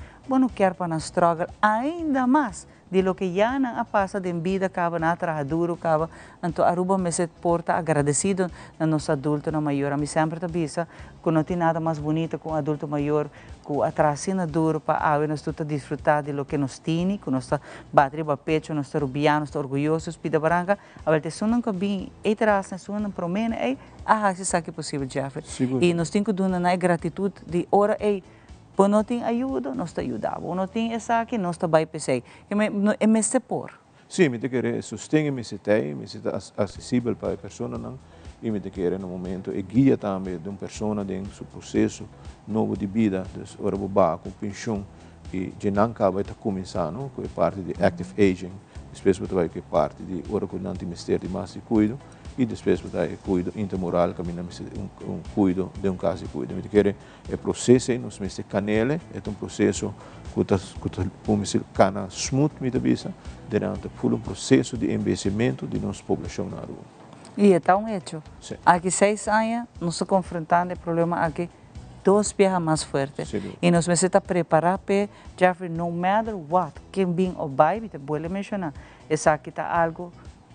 quero para nós struggle ainda mais de lo que já não passa de vida acaba na trabalho acaba então Aruba me se porta agradecido na nosso adulto na maior a mim sempre tabisa que não tem nada mais bonito com um adulto maior que atrasina duro para nós tudo desfrutar de lo que nos tem que nós bater o pecho nós rubianos nós orgulhosos pida branca a ver te sunan que bem e traz na sunan promena se sabe possível Jeffrey e nós temos que dar na gratitude de ora quando não tem ajuda, nós te ajudamos. Quando não tem essa aqui, nós te vai pensar. É me se por. Sim, me te querer sustentar, me se acessível para a pessoa não e me te querer no momento e guia também de uma pessoa dentro do seu processo novo de vida, dus ora boba com pensão e de não acaba de começar, não, que é parte de active aging, depois vai que é parte de ora com não tem mistério de mais de cuido e depois vai cuido intermoral que cuido de caso de cuido. Me te querer é processo nos meses canela é processo que como se cana smooth me te visa durante full processo de envelhecimento de nossa população na rua. E é tão hecho. Aqui 6 anos nós estamos confrontando o problema aqui 2 vezes mais forte. E nós precisamos preparar para Jeffrey, no matter what, quem vem ou vai, me te vou mencionar, essa aqui está algo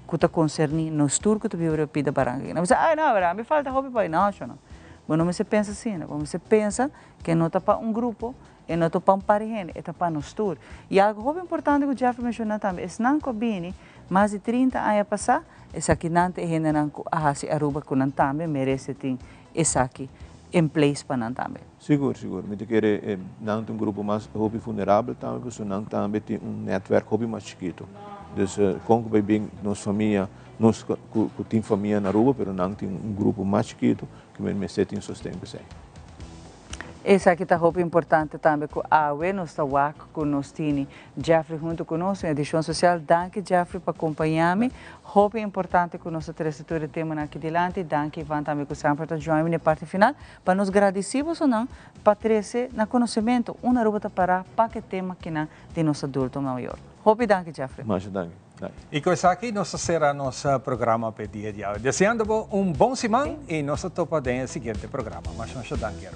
que está concernindo nos turcos que vivem pida baranga. Não você, não, me falta hobby para não. Mas não se pensa assim, não se pensa que não está para grupo, e não está para parente, está para nós todos. E algo hobby importante que o Jeffrey mencionou também, é não que mais de 30 anos passar, essa aqui não tem gente que Aruba que não também merece ter essa aqui em place para não também. Seguro. Me te querer não tem grupo mais hobby vulnerável também, porque não também tem network hobby mais chiquito. Dus como bem nossa família, nós que tem família na rua, mas não tem grupo mais chiquito que me tem sustento para Essa aqui está roupa importante também que nós está com nós tem Jeffrey junto conosco, edição social. Danke Jeffrey para acompanhar-me. Roupa importante que nós terceira tema aqui delante. Danke Ivan também que sempre está junto na parte final. Para nos agradecemos ou não, para trazer na conhecimento uma roupa para que tema que na de nosso adulto maior. Roupa danke Jeffrey. Mas danke. E com isso aqui, nós será nosso programa para dia de hoje. Desejando bom semana e nós topa no seguinte programa. Mas nós danke.